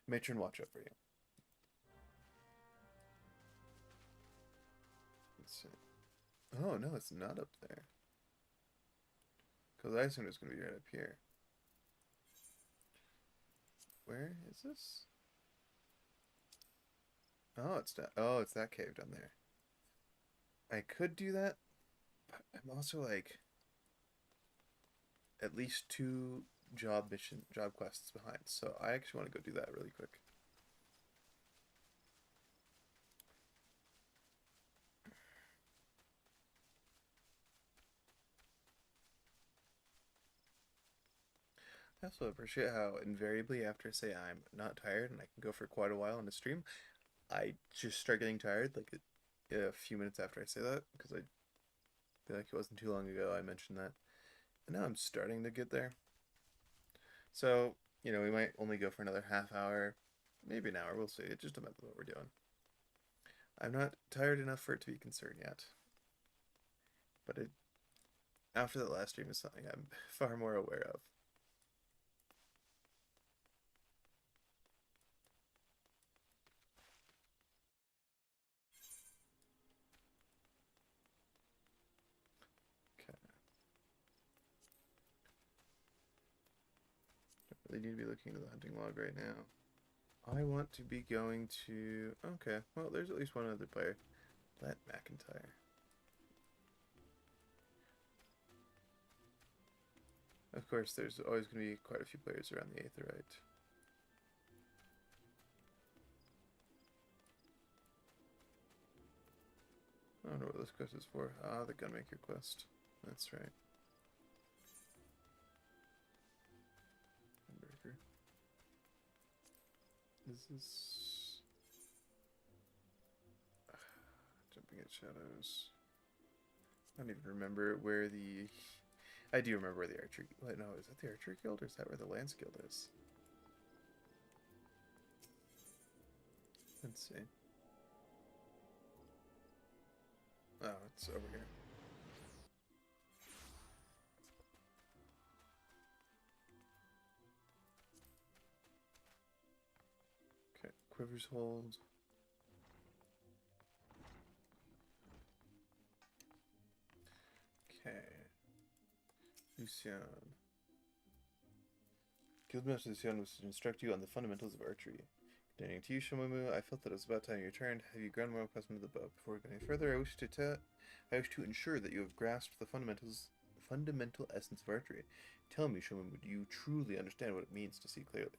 Matron, watch over you. Let's see. Oh, no, it's not up there. Because I assumed it was going to be right up here. Where is this? Oh, it's that cave down there. I could do that, but I'm also like at least 2 job quests behind. So I actually want to go do that really quick. I also appreciate how invariably after I say I'm not tired and I can go for quite a while on a stream, I just start getting tired like a few minutes after I say that, because I feel like it wasn't too long ago I mentioned that. And now I'm starting to get there. So, we might only go for another half hour, maybe an hour, we'll see. It just depends on what we're doing. I'm not tired enough for it to be a concern yet. But after that last stream is something I'm far more aware of. Really need to be looking at the hunting log right now. I want to be going to... Okay, well, there's at least one other player. Let McIntyre. Of course, there's always going to be quite a few players around the Aetheryte. I don't know what this quest is for. Ah, the Gunmaker quest. That's right. Hamburger. Is this... Jumping at shadows. I don't even remember where the... I do remember where the archery... Wait, no, is that the archery guild or is that where the lance guild is? Let's see. Oh, it's over here. Okay, Quiver's Hold. Okay. Lucian. Guildmaster Lucian was to instruct you on the fundamentals of archery. Continuing to you, Shomumu, I felt that it was about time you returned. Have you grown more accustomed to the bow? Before we go any further, I wish to ensure that you have grasped the fundamental essence of archery. Tell me, Shomumu, do you truly understand what it means to see clearly?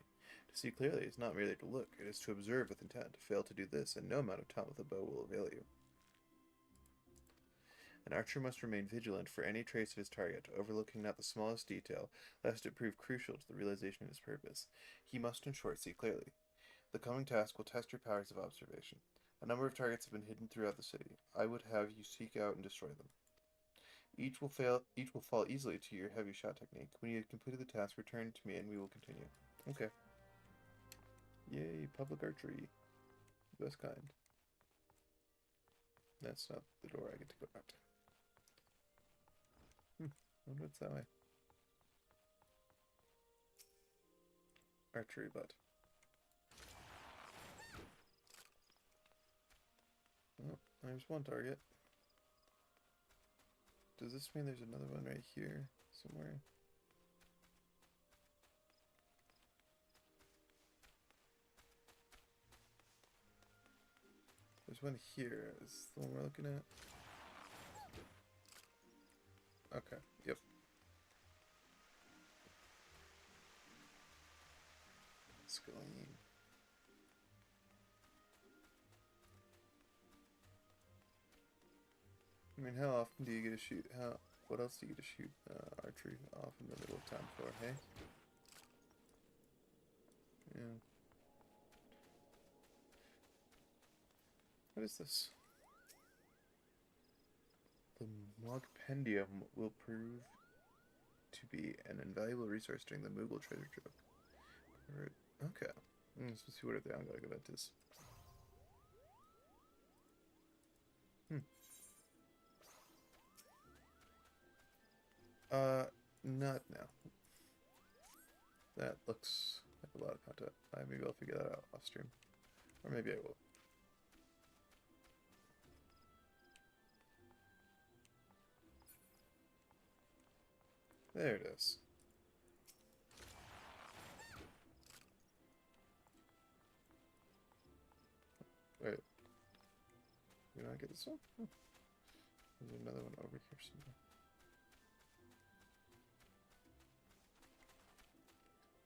To see clearly is not merely to look, it is to observe with intent. Fail to do this, and no amount of time with a bow will avail you. An archer must remain vigilant for any trace of his target, overlooking not the smallest detail, lest it prove crucial to the realization of his purpose. He must, in short, see clearly. The coming task will test your powers of observation. A number of targets have been hidden throughout the city. I would have you seek out and destroy them. Each will fall easily to your heavy shot technique. When you have completed the task, return to me and we will continue. Okay. Yay, public archery. Best kind. That's not the door I get to go out. I wonder what's that way. Archery butt. Oh, there's one target. Does this mean there's another one right here somewhere? There's one here. Is this the one we're looking at? Okay, yep. Scaline. I mean, how often do you get to shoot? What else do you get to shoot archery off in the middle of town for, hey? Yeah. What is this? The Mogpendium will prove to be an invaluable resource during the Moogle treasure trove. Okay. Let's see what the ongoing event is. Not now. That looks like a lot of content. Maybe I'll figure that out off stream. Or maybe I will. There it is. Wait. Did I get this one? There's another one over here somewhere.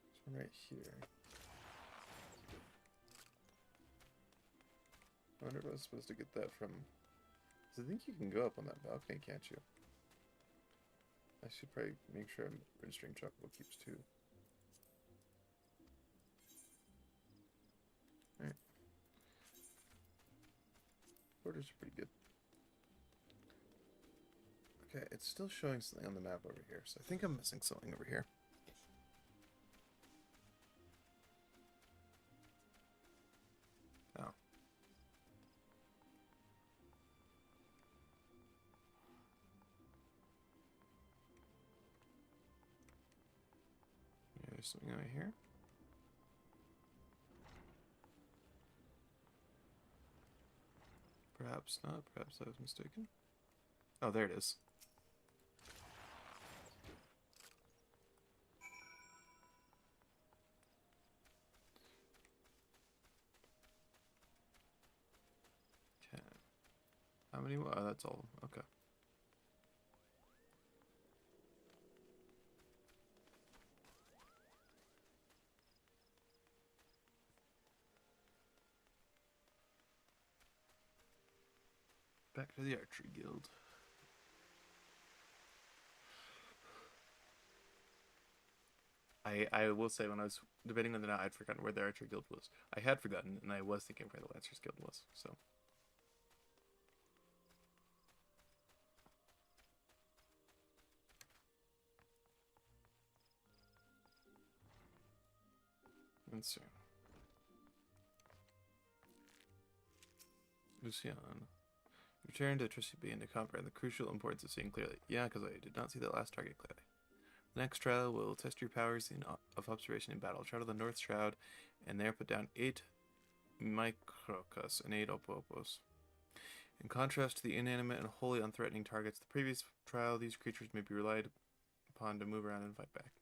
This one right here. I wonder if I was supposed to get that from... Because I think you can go up on that balcony, can't you? I should probably make sure I'm registering Chocobo Keeps too. Alright. Borders are pretty good. Okay, it's still showing something on the map over here, so I think I'm missing something over here. Oh. There's something over here. Perhaps not. Perhaps I was mistaken. Oh, there it is. Okay. How many more? Oh, that's all. Okay. Back to the Archery Guild. I will say, when I was debating whether or not I'd forgotten where the Archery Guild was. I had forgotten, and I was thinking where the Lancers Guild was, so... Let's see. Lucian. Return to Trusty Bean to comprehend the crucial importance of seeing clearly. Yeah, because I did not see that last target clearly. The next trial will test your powers of observation in battle. Travel the North Shroud, and there put down 8 Microcus and 8 Opopos. In contrast to the inanimate and wholly unthreatening targets of the previous trial, these creatures may be relied upon to move around and fight back.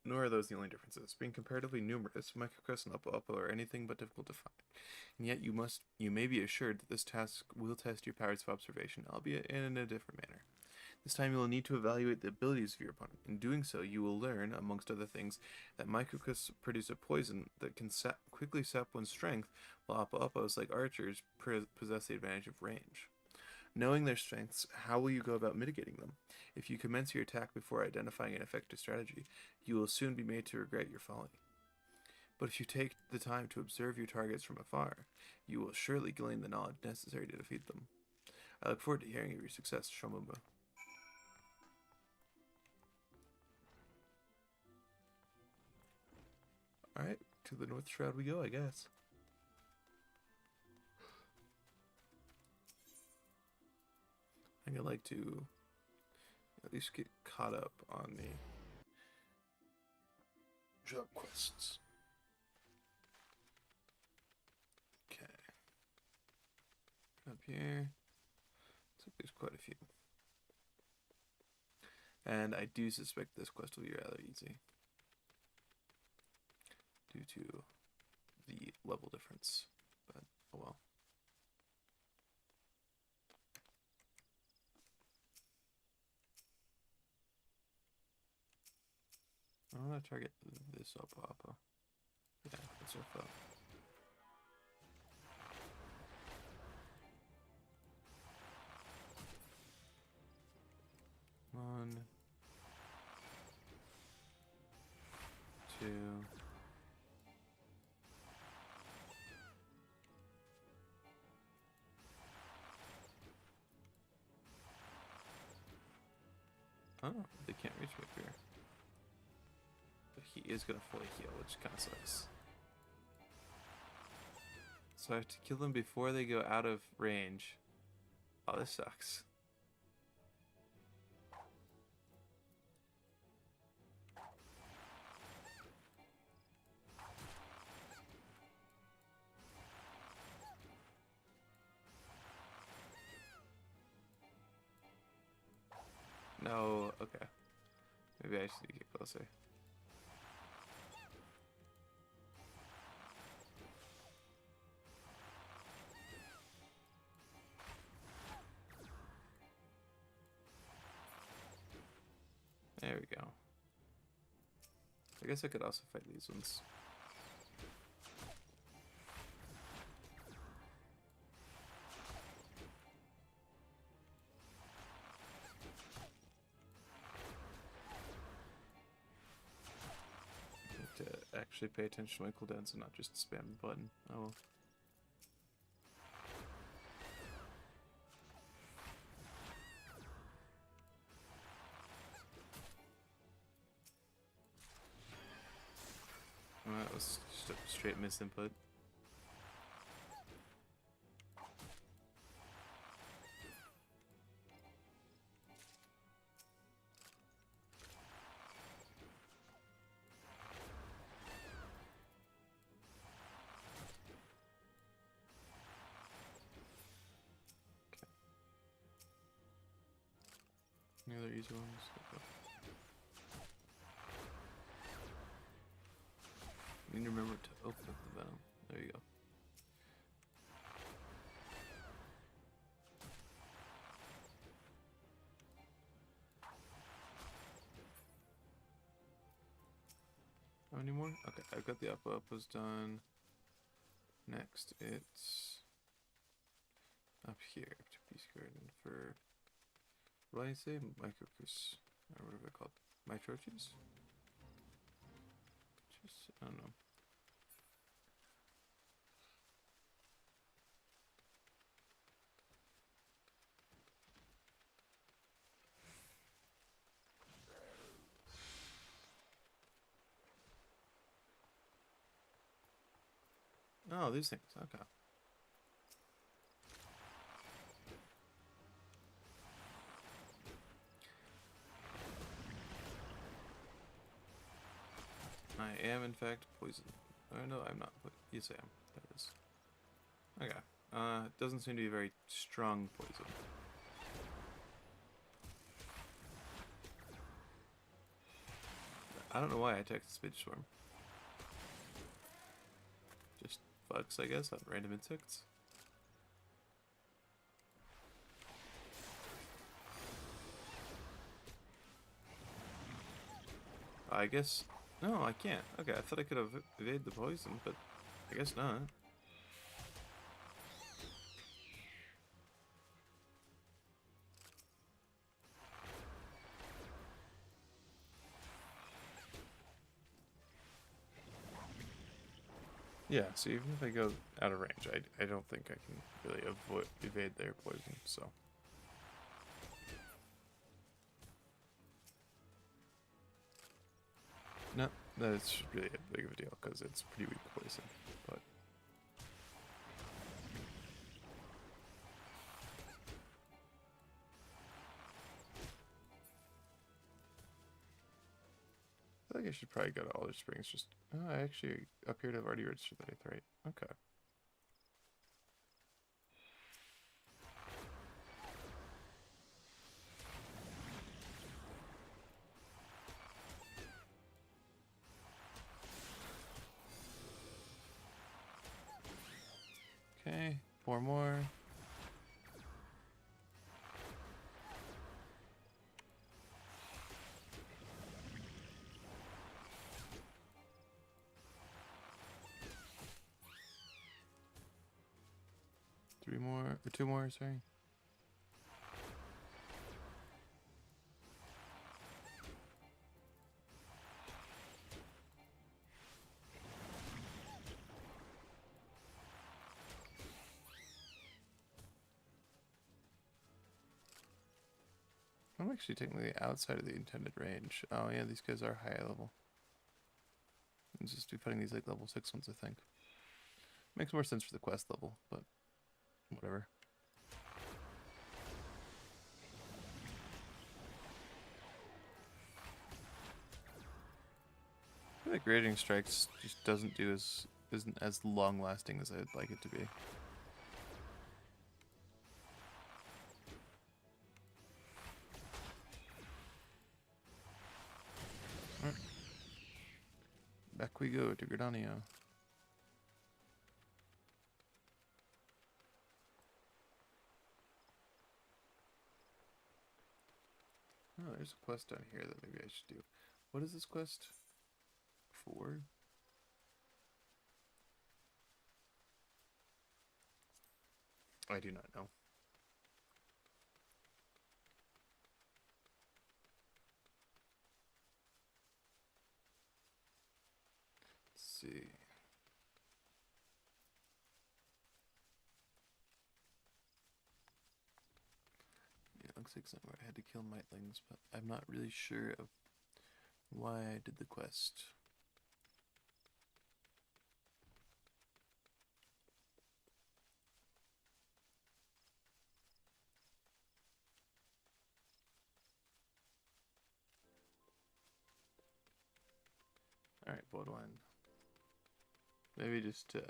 Nor are those the only differences. Being comparatively numerous, Microcus and Oppo are anything but difficult to find. And yet you may be assured that this task will test your powers of observation, albeit in a different manner. This time you will need to evaluate the abilities of your opponent. In doing so, you will learn, amongst other things, that Microcus produce a poison that can quickly sap one's strength, while Oppo-Oppos, like archers, possess the advantage of range. Knowing their strengths, how will you go about mitigating them? If you commence your attack before identifying an effective strategy, you will soon be made to regret your folly. But if you take the time to observe your targets from afar, you will surely glean the knowledge necessary to defeat them. I look forward to hearing of your success, Shomumu. Alright, to the North Shroud we go, I guess. I think I'd like to at least get caught up on the job quests. Okay. Up here. Looks like there's quite a few. And I do suspect this quest will be rather easy, due to the level difference, but oh well. I want to target this Papa. Yeah, that's our foe. One, two. Oh, they can't reach me up here. But he is gonna fully heal, which kind of sucks. So I have to kill them before they go out of range. Oh, this sucks. No, okay. Maybe I should get closer. There we go. I guess I could also fight these ones. To actually pay attention to my cooldowns and not just spam the button. Oh. Well, that was just a straight misinput. Any other easy ones? Okay. I need to remember to open up the venom. There you go. How many more? Okay, I've got the Uppa's done. Next, it's up here to Peace Garden for, what do I say? Microcus, or whatever they're called. Mitroches? Just, I don't know. Oh, these things, okay. I am in fact poisoned. Oh no, I'm not. Yes, I am. There it is. Okay. It doesn't seem to be very strong poison. I don't know why I attacked the Spidge Swarm. Just fucks, I guess, on random insects. I guess... No, I can't. Okay, I thought I could have evaded the poison, but I guess not. Yeah, so even if I go out of range, I don't think I can really evade their poison, so. No, that's really a big of a deal, because it's pretty weak poison, but. I feel like I should probably go to Alder Springs, just. Oh, I actually appear to have already registered that 8th, right? Okay. Okay, 4 more. Three more, or 2 more, sorry. I'm actually technically outside of the intended range. Oh yeah, these guys are high level. I'm just be fighting these like level 6 ones, I think. Makes more sense for the quest level, but whatever. I feel like Raging Strikes just isn't as long lasting as I'd like it to be. Right. Back we go to Gridania. Oh, there's a quest down here that maybe I should do. What is this quest for? I do not know. Let's see. Yeah, it looks like somewhere I had to kill Mightlings, but I'm not really sure of why I did the quest. Alright, Bloodwine. Maybe just to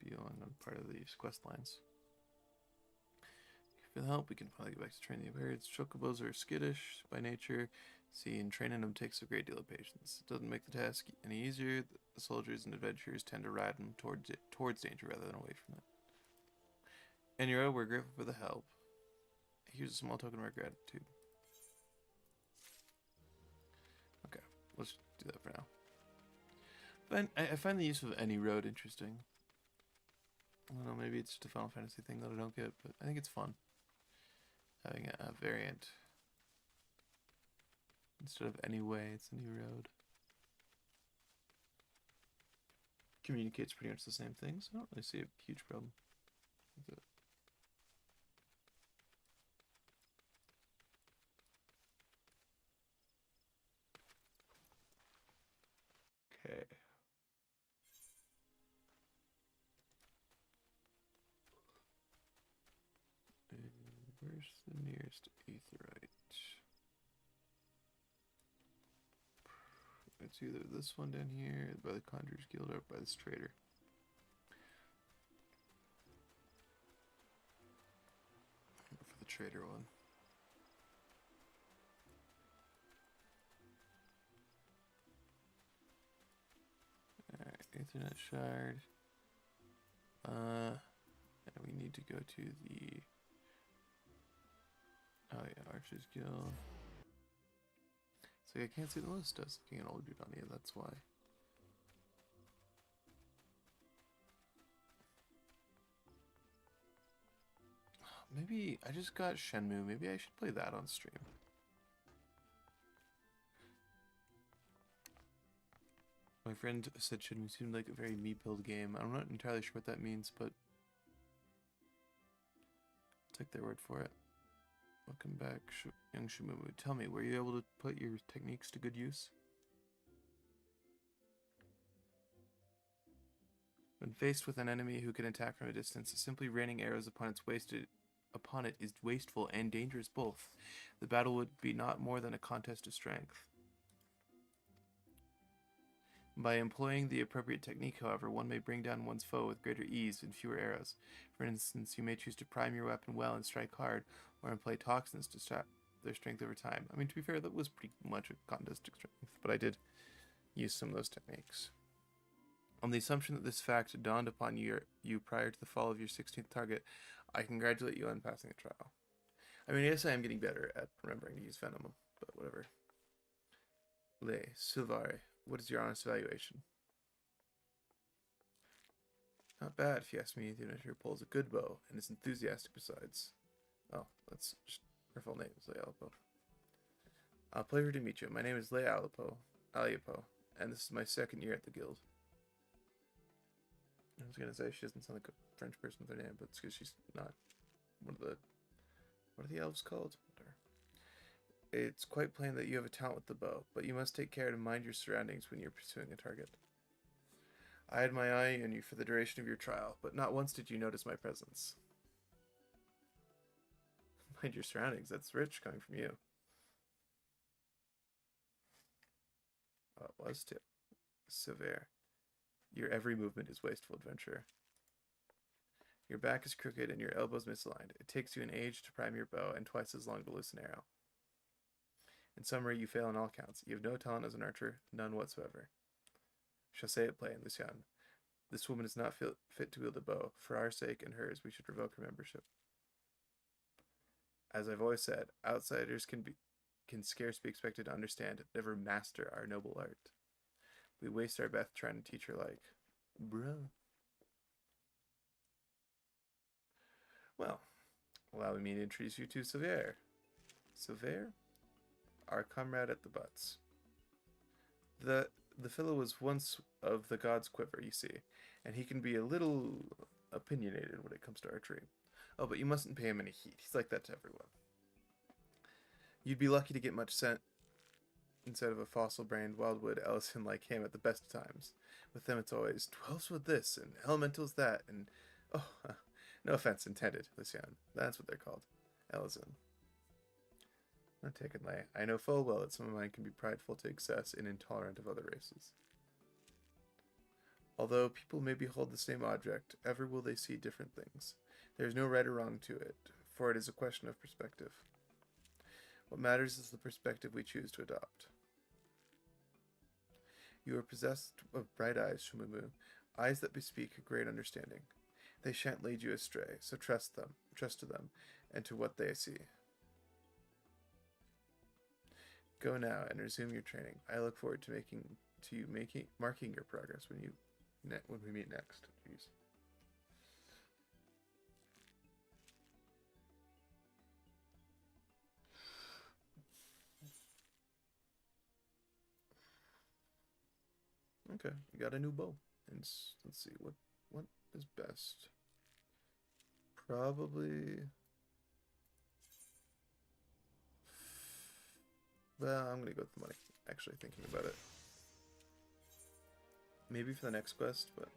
be on part of these quest lines. For the help, we can finally get back to training the birds. Chocobos are skittish by nature. See, and training them takes a great deal of patience. It doesn't make the task any easier. The soldiers and adventurers tend to ride them towards danger rather than away from it. And you're we're grateful for the help. Here's a small token of our gratitude. Okay, let's do that for now. But I find the use of any road interesting. I don't know, maybe it's just a Final Fantasy thing that I don't get, but I think it's fun. Having a variant. Instead of any way, it's any road. Communicates pretty much the same thing, so I don't really see a huge problem with it. Okay. And where's the nearest aetheryte? It's either this one down here by the Conjurer's Guild or by this trader. For the trader one. Alright, Aethernet Shard. And we need to go to the... Oh yeah, Archer's Guild. So I can't see the list. I was looking at old Gridania, that's why. Maybe I just got Shenmue. Maybe I should play that on stream. My friend said Shomu seemed like a very me-build game. I'm not entirely sure what that means, but I'll take their word for it. Welcome back, young Shomumu. Tell me, were you able to put your techniques to good use? When faced with an enemy who can attack from a distance, simply raining arrows upon it is wasteful and dangerous both. The battle would be not more than a contest of strength. By employing the appropriate technique, however, one may bring down one's foe with greater ease and fewer arrows. For instance, you may choose to prime your weapon well and strike hard, or employ toxins to sap their strength over time. I mean, to be fair, that was pretty much a contest of strength, but I did use some of those techniques. On the assumption that this fact dawned upon you prior to the fall of your 16th target, I congratulate you on passing the trial. I mean, yes, I am getting better at remembering to use Venom, but whatever. Le Silvare, what is your honest evaluation? Not bad, if you ask me. The inventor pulls a good bow and is enthusiastic besides. Oh, that's just her full name is Le Alipo. Pleasure to meet you. My name is Le Alipo, and this is my second year at the guild. I was gonna say she doesn't sound like a French person with her name, but it's because she's not one of the... What are the elves called? Whatever. It's quite plain that you have a talent with the bow, but you must take care to mind your surroundings when you're pursuing a target. I had my eye on you for the duration of your trial, but not once did you notice my presence. Mind your surroundings, that's rich coming from you. Oh, it was too. Severe. Your every movement is wasteful, adventurer. Your back is crooked and your elbows misaligned. It takes you an age to prime your bow and twice as long to loose an arrow. In summary, you fail on all counts. You have no talent as an archer, none whatsoever. Shall say it plain, Lucian. This woman is not fit to wield a bow. For our sake and hers, we should revoke her membership. As I've always said, outsiders can scarce be expected to understand, never master our noble art. We waste our breath trying to teach her like, bruh. Well, allow me to introduce you to Severe. Severe? Our comrade at the butts. The fellow was once of the god's quiver, you see, and he can be a little opinionated when it comes to archery. Oh, but you mustn't pay him any heed. He's like that to everyone. You'd be lucky to get much scent instead of a fossil-brained wildwood Ellison like him at the best of times. With them it's always 12's with this, and elemental's that, and... Oh, no offense intended, Lucian. That's what they're called. Ellison. Not taken, Lay. I know full well that some of mine can be prideful to excess and intolerant of other races. Although people may behold the same object, ever will they see different things. There is no right or wrong to it, for it is a question of perspective. What matters is the perspective we choose to adopt. You are possessed of bright eyes, Shomumu, eyes that bespeak a great understanding. They shan't lead you astray, so trust to them, and to what they see. Go now and resume your training. I look forward to marking your progress when we meet next. Jeez. Okay, you got a new bow. And let's see what is best. Probably. Well, I'm gonna go with the money. Actually, thinking about it. Maybe for the next quest, but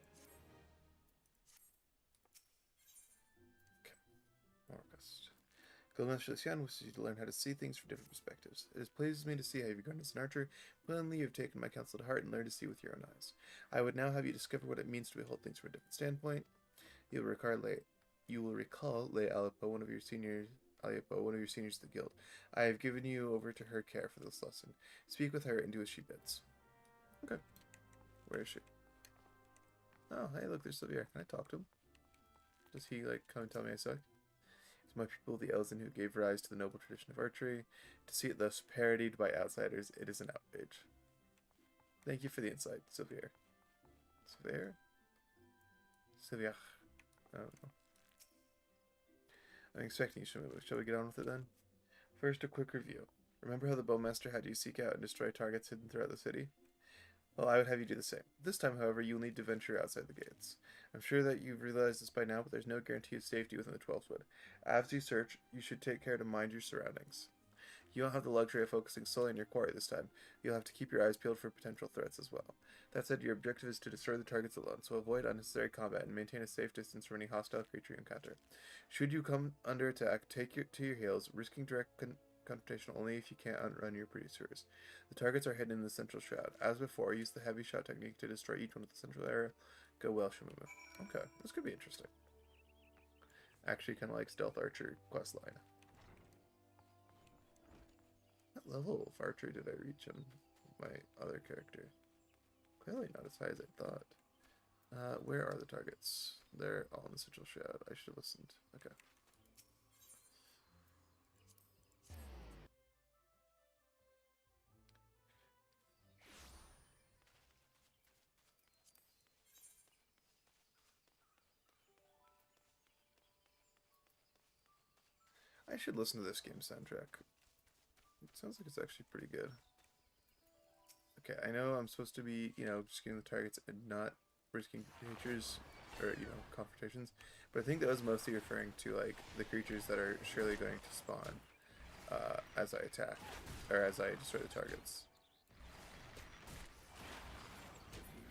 okay. More quest. Guildmaster Lucian wishes you to learn how to see things from different perspectives. It pleases me to see how you've grown as an archer. Willingly, you have taken my counsel to heart and learned to see with your own eyes. I would now have you discover what it means to behold things from a different standpoint. You will recall Le Alipo, one of your seniors of the guild. I have given you over to her care for this lesson. Speak with her and do as she bids. Okay. Where is she? Oh, hey, look, there's Sylvia. Can I talk to him? Does he, come and tell me I suck? It's my people, the Elzen, who gave rise to the noble tradition of archery. To see it thus parodied by outsiders, it is an outrage. Thank you for the insight, Sylvia. Sylvia? Sylvia. I don't know. I'm expecting you, Shomu. Shall we get on with it then? First, a quick review. Remember how the bowmaster had you seek out and destroy targets hidden throughout the city? Well, I would have you do the same. This time, however, you will need to venture outside the gates. I'm sure that you've realized this by now, but there's no guarantee of safety within the 12th Wood. As you search, you should take care to mind your surroundings. You don't have the luxury of focusing solely on your quarry this time. You'll have to keep your eyes peeled for potential threats as well. That said, your objective is to destroy the targets alone, so avoid unnecessary combat and maintain a safe distance from any hostile creature you encounter. Should you come under attack, take to your heels, risking direct confrontation only if you can't outrun your pursuers. The targets are hidden in the central shroud. As before, use the heavy shot technique to destroy each one of the central area. Go well, Shomumu. Okay, this could be interesting. Actually, kind of like Stealth Archer questline. What level of archery did I reach on my other character? Clearly not as high as I thought. Where are the targets? They're all in the central shroud. I should have listened. Okay. I should listen to this game soundtrack. It sounds like it's actually pretty good. Okay, I know I'm supposed to be, just getting the targets and not risking creatures or, confrontations, but I think that was mostly referring to, like, the creatures that are surely going to spawn as I attack, or as I destroy the targets.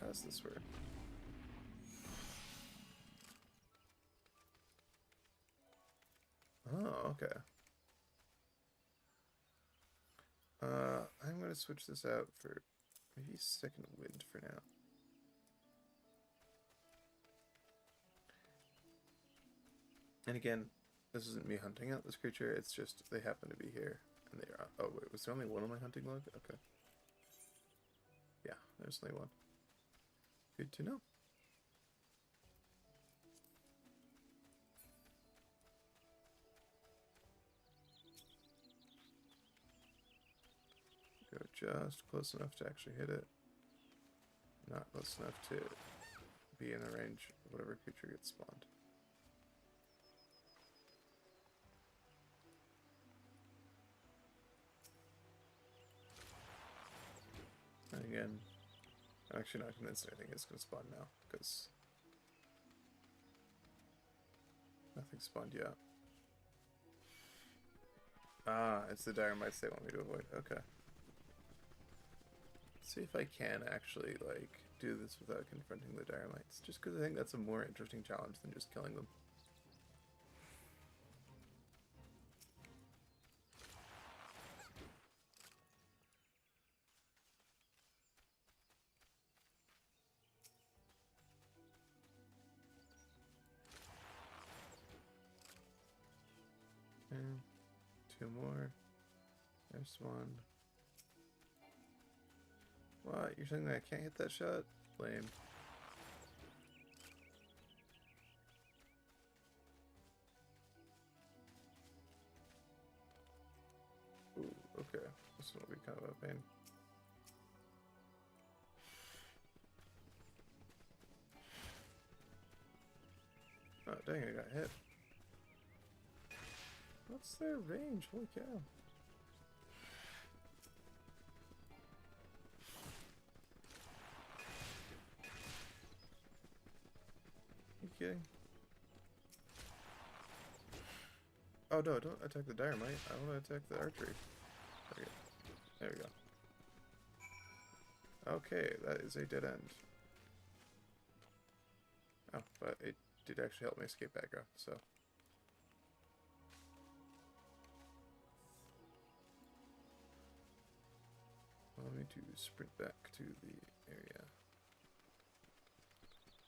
How does this work? Oh, okay. I'm going to switch this out for maybe second wind for now. And again, this isn't me hunting out this creature, it's just they happen to be here. And they are. Oh, wait, was there only one on my hunting log? Okay. Yeah, there's only one. Good to know. Go just close enough to actually hit it. Not close enough to be in the range of whatever creature gets spawned. And again, I'm actually not convinced anything is going to spawn now, because nothing spawned yet. Ah, it's the dynamites they want me to avoid. Okay. Let's see if I can actually, like, do this without confronting the dynamites, just because I think that's a more interesting challenge than just killing them. And 2 more. There's 1. What? You're saying that I can't hit that shot? Lame. Ooh, okay. This one will be kind of a pain. Oh, dang, I got hit. What's their range? Holy cow. You kidding? Oh no, don't attack the dynamite. I want to attack the archery. Okay. There we go. Okay, that is a dead end. Oh, but it did actually help me escape aggro, so. Allow me to sprint back to the area.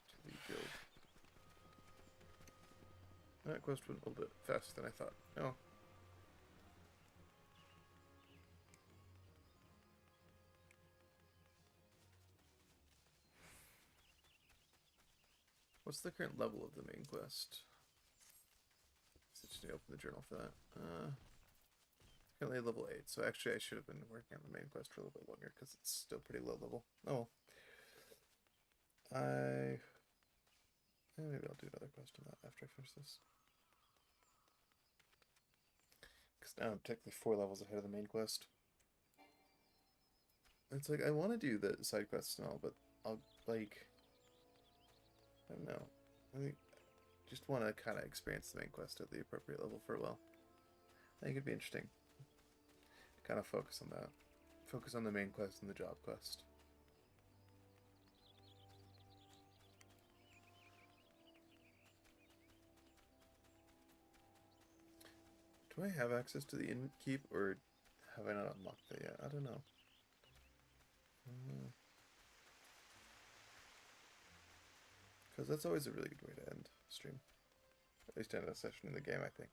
To the guild. That quest went a little bit faster than I thought. Oh. What's the current level of the main quest? So just need to open the journal for that. Currently level 8, so actually I should have been working on the main quest for a little bit longer because it's still pretty low level. Oh well. Maybe I'll do another quest on that after I finish this. Because now I'm technically 4 levels ahead of the main quest. It's like, I want to do the side quests and all, but I'll, like, I don't know. I just want to kind of experience the main quest at the appropriate level for a while. I think it'd be interesting. Kind of focus on that. Focus on the main quest and the job quest. Do I have access to the innkeep, or have I not unlocked that yet? I don't know. Because that's always a really good way to end stream. At least end a session in the game, I think.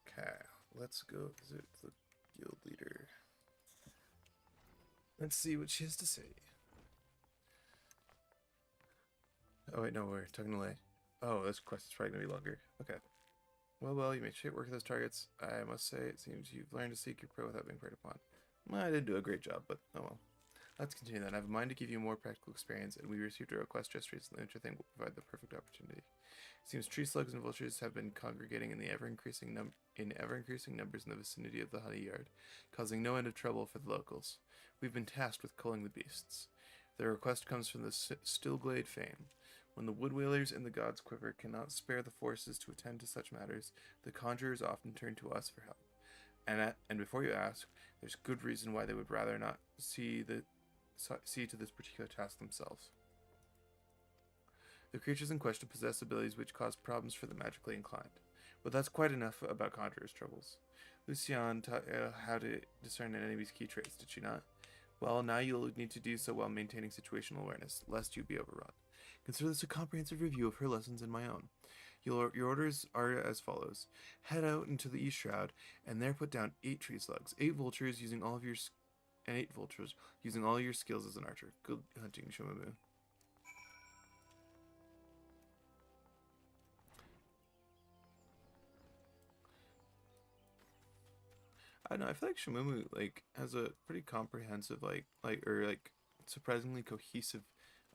Okay, let's go visit the guild leader. Let's see what she has to say. Oh wait, no, we're talking to Lei. Oh, this quest is probably going to be longer. Okay. Well, you made shit work with those targets. I must say, it seems you've learned to seek your prey without being preyed upon. Well, I didn't do a great job, but oh well. Let's continue then. I have a mind to give you more practical experience, and we received a request just recently, which I think will provide the perfect opportunity. It seems tree slugs and vultures have been congregating in ever-increasing numbers in the vicinity of the honey yard, causing no end of trouble for the locals. We've been tasked with culling the beasts. The request comes from the Stillglade fame. When the wood-whalers in the gods' quiver cannot spare the forces to attend to such matters, the conjurers often turn to us for help. And before you ask, there's good reason why they would rather not see to this particular task themselves. The creatures in question possess abilities which cause problems for the magically inclined. But that's quite enough about conjurers' troubles. Luciane taught you how to discern an enemy's key traits, did she not? Well, now you'll need to do so while maintaining situational awareness, lest you be overrun. Consider this a comprehensive review of her lessons and my own. Your orders are as follows. Head out into the East Shroud, and there put down 8 tree slugs, 8 vultures using all your skills as an archer. Good hunting, Shomumu. I don't know, I feel like Shomumu, like, has a pretty comprehensive, surprisingly cohesive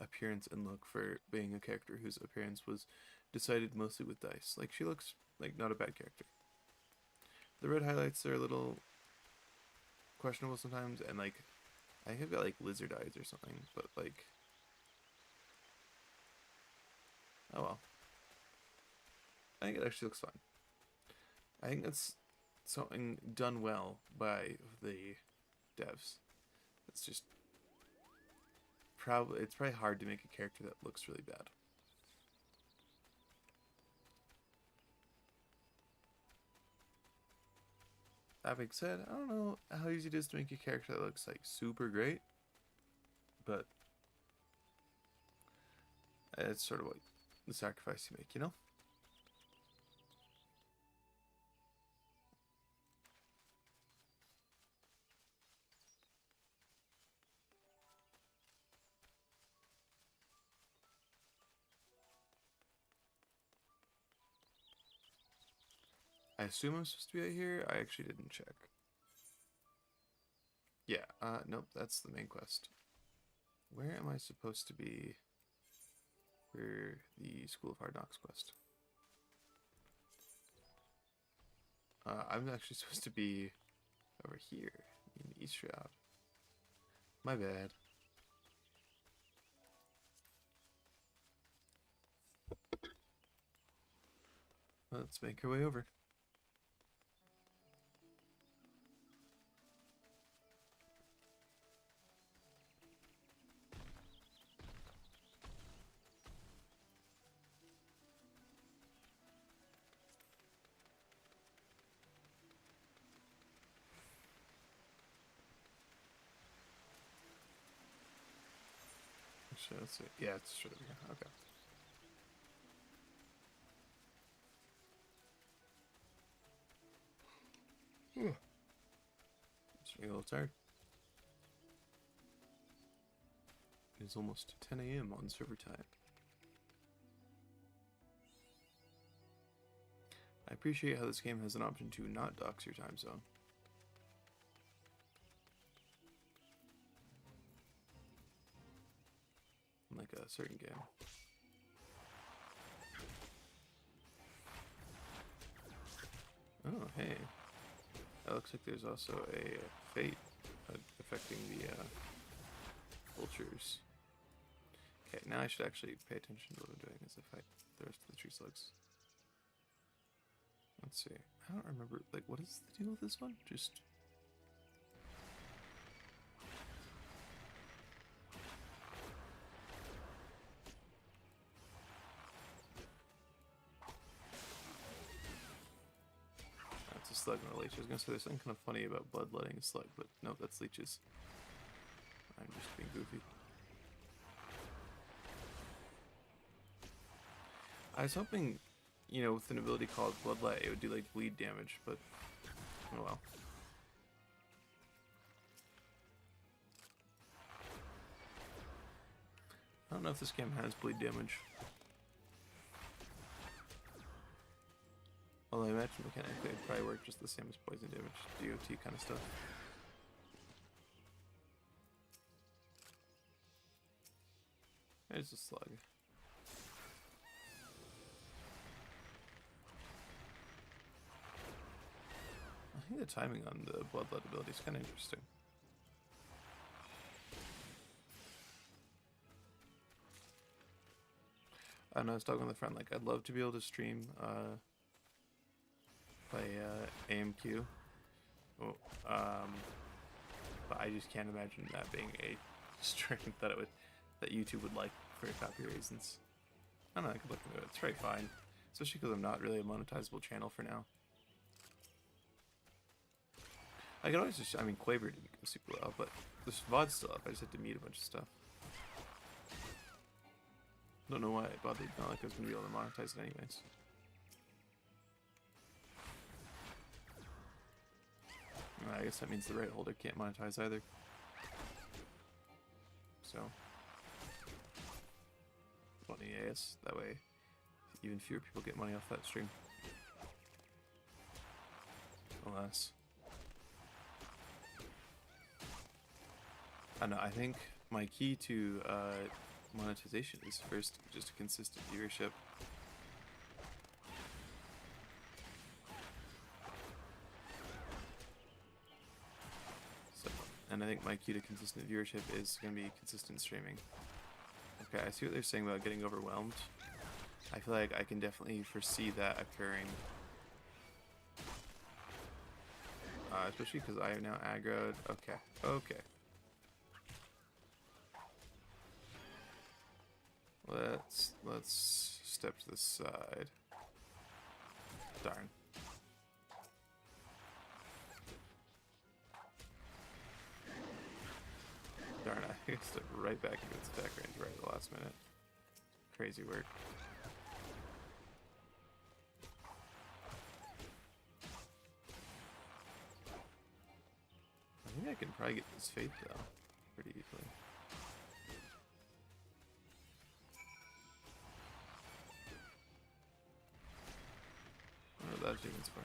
appearance and look for being a character whose appearance was decided mostly with dice. Like, she looks like not a bad character. The red highlights are a little questionable sometimes, and like, I think I've got like lizard eyes or something, but like, oh well. I think it actually looks fine. I think that's something done well by the devs. It's just it's probably hard to make a character that looks really bad. That being said, I don't know how easy it is to make a character that looks like super great, but it's sort of like the sacrifice you make, you know? I assume I'm supposed to be out here. I actually didn't check. Yeah, nope, that's the main quest. Where am I supposed to be for the School of Hard Knocks quest? I'm actually supposed to be over here in the East Shroud. My bad. Let's make our way over. Actually, let's see. Yeah, it's straight over here. Okay. Just getting a little tired. It is almost 10 a.m. on server time. I appreciate how this game has an option to not dox your time zone. Like a certain game. Oh, hey. it looks like there's also a fate affecting the vultures. Okay, now I should actually pay attention to what I'm doing as I fight the rest of the tree slugs. Let's see. I don't remember, like, what is the deal with this one? Just... That's a slug and a leech. I was gonna say there's something kind of funny about bloodletting a slug, but no, that's leeches. I'm just being goofy. I was hoping, you know, with an ability called Bloodlet, it would do like bleed damage, but oh well. I don't know if this game has bleed damage. Although I imagine mechanically it'd probably work just the same as poison damage, DOT kind of stuff. There's a slug. I think the timing on the Bloodlet ability is kind of interesting. I don't know, I was talking with a friend, like, I'd love to be able to stream, play, AMQ. Oh, but I just can't imagine that being a strength that YouTube would like for copyright reasons. I don't know, I could look into it, it's very fine. Especially because I'm not really a monetizable channel for now. I could always just, I mean, Quaver didn't go super well, but this VOD's still up, I just had to mute a bunch of stuff. Don't know why I bothered, not like I was going to be able to monetize it anyways. I guess that means the right holder can't monetize either. So, funny AS, that way even fewer people get money off that stream. Alas. I don't know, I think my key to monetization is first just a consistent viewership. So, and I think my key to consistent viewership is going to be consistent streaming. Okay, I see what they're saying about getting overwhelmed. I feel like I can definitely foresee that occurring. Especially because I have now aggroed. Okay, okay. Let's step to the side. Darn. Darn, I stepped right back into its attack range right at the last minute. Crazy work. I think I can probably get this fate though, pretty easily. That achievement's for.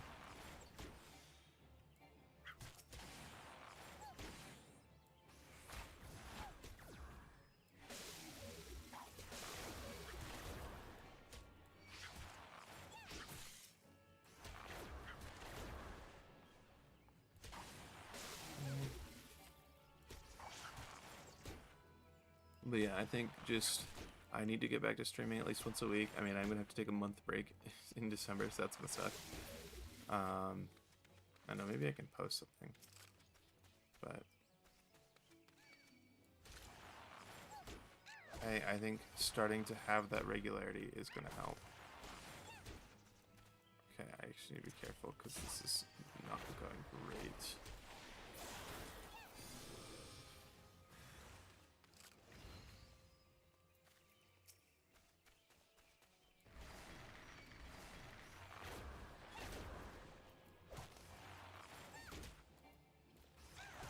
But yeah, I think just I need to get back to streaming at least once a week. I mean, I'm gonna have to take a month break in December, so that's gonna suck. I know, maybe I can post something, but I think starting to have that regularity is gonna help. Okay, I actually need to be careful because this is not going great.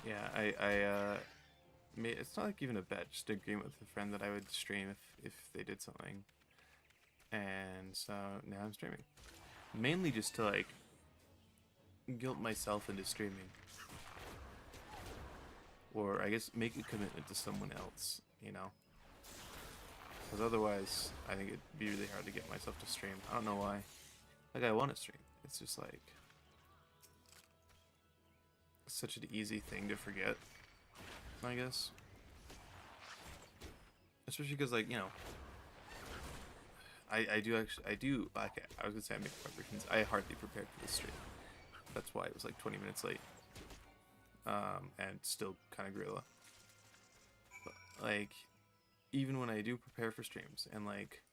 Yeah, it's not like even a bet, just agreement with a friend that I would stream if they did something. And so now I'm streaming. Mainly just to like guilt myself into streaming. Or I guess make a commitment to someone else, you know? Because otherwise, I think it'd be really hard to get myself to stream. I don't know why. Like, I want to stream. It's just like... such an easy thing to forget, I guess. Especially because, like, you know, I do actually, okay, I was gonna say I make preparations. I hardly prepared for this stream. That's why it was like 20 minutes late. And still kind of guerrilla. But, like, even when I do prepare for streams and, like,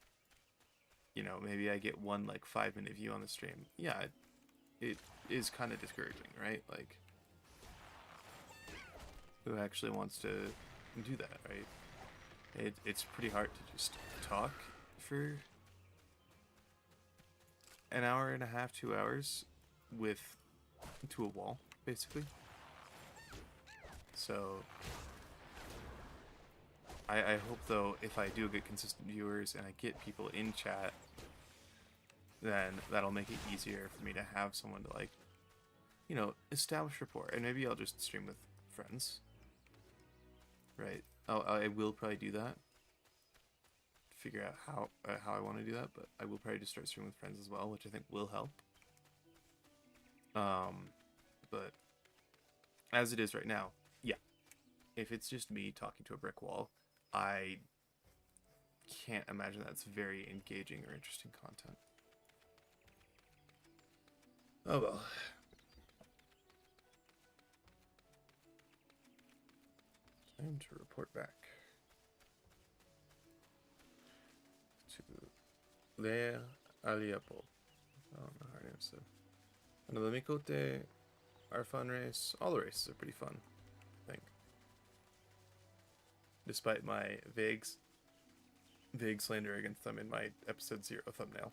you know, maybe I get one, like, 5-minute view on the stream, yeah, it is kind of discouraging, right? Like, who actually wants to do that, right? It's pretty hard to just talk for an hour and a half, 2 hours to a wall, basically. So I hope, though, if I do get consistent viewers and I get people in chat, then that'll make it easier for me to have someone to, like, you know, establish rapport. And maybe I'll just stream with friends, right? I will probably do that. Figure out how I want to do that, but I will probably just start streaming with friends as well, which I think will help. But as it is right now, yeah, if it's just me talking to a brick wall, I can't imagine that's very engaging or interesting content. Oh well. Time to report back to Le Aliapo. I don't know how to say. Another Mikote, our fun race. All the races are pretty fun, I think. Despite my vague slander against them in my episode 0 thumbnail.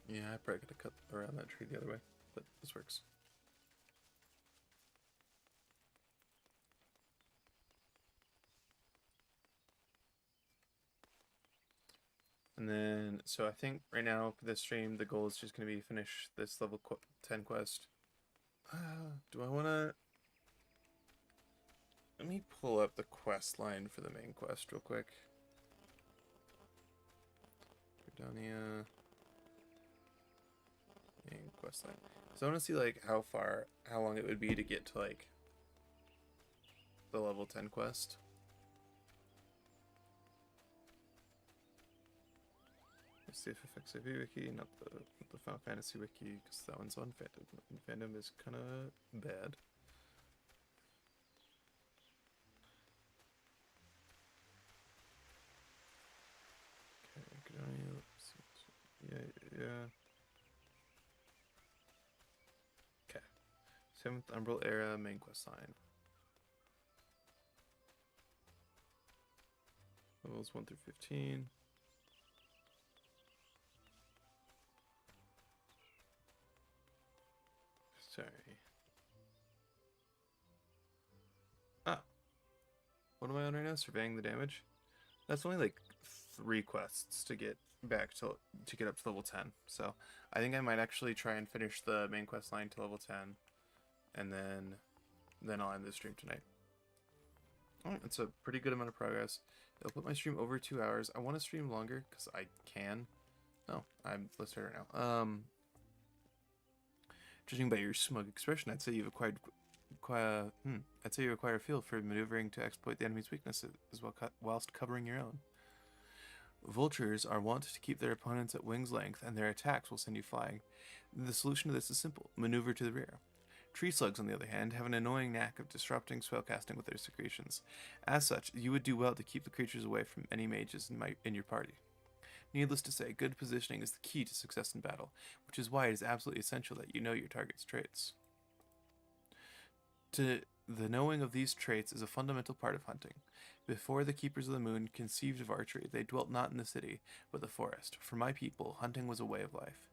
Yeah, I probably could have cut around that tree the other way, but this works. And then, so I think right now for this stream, the goal is just going to be finish this level 10 quest. Do I want to... Let me pull up the quest line for the main quest real quick. Britannia... main quest line. So I want to see, like, how long it would be to get to, like, the level 10 quest. It's the FFXIV wiki, not the Final Fantasy wiki, because that one's on fandom. Fandom is kind of bad. Okay, yeah. Okay. 7th Umbral Era main quest line. Levels 1 through 15. Sorry. What am I on right now? Surveying the damage? That's only like 3 quests to get back to get up to level 10. So I think I might actually try and finish the main quest line to level 10, and then I'll end the stream tonight. Alright, that's a pretty good amount of progress. It'll put my stream over 2 hours. I want to stream longer because I can. Oh, let's start right now. Judging by your smug expression, I'd say you've acquired a feel for maneuvering to exploit the enemy's weaknesses whilst covering your own. Vultures are wont to keep their opponents at wing's length, and their attacks will send you flying. The solution to this is simple: maneuver to the rear. Tree slugs, on the other hand, have an annoying knack of disrupting spellcasting with their secretions. As such, you would do well to keep the creatures away from any mages in your party. Needless to say, good positioning is the key to success in battle, which is why it is absolutely essential that you know your target's traits. The knowing of these traits is a fundamental part of hunting. Before the Keepers of the Moon conceived of archery, they dwelt not in the city, but the forest. For my people, hunting was a way of life.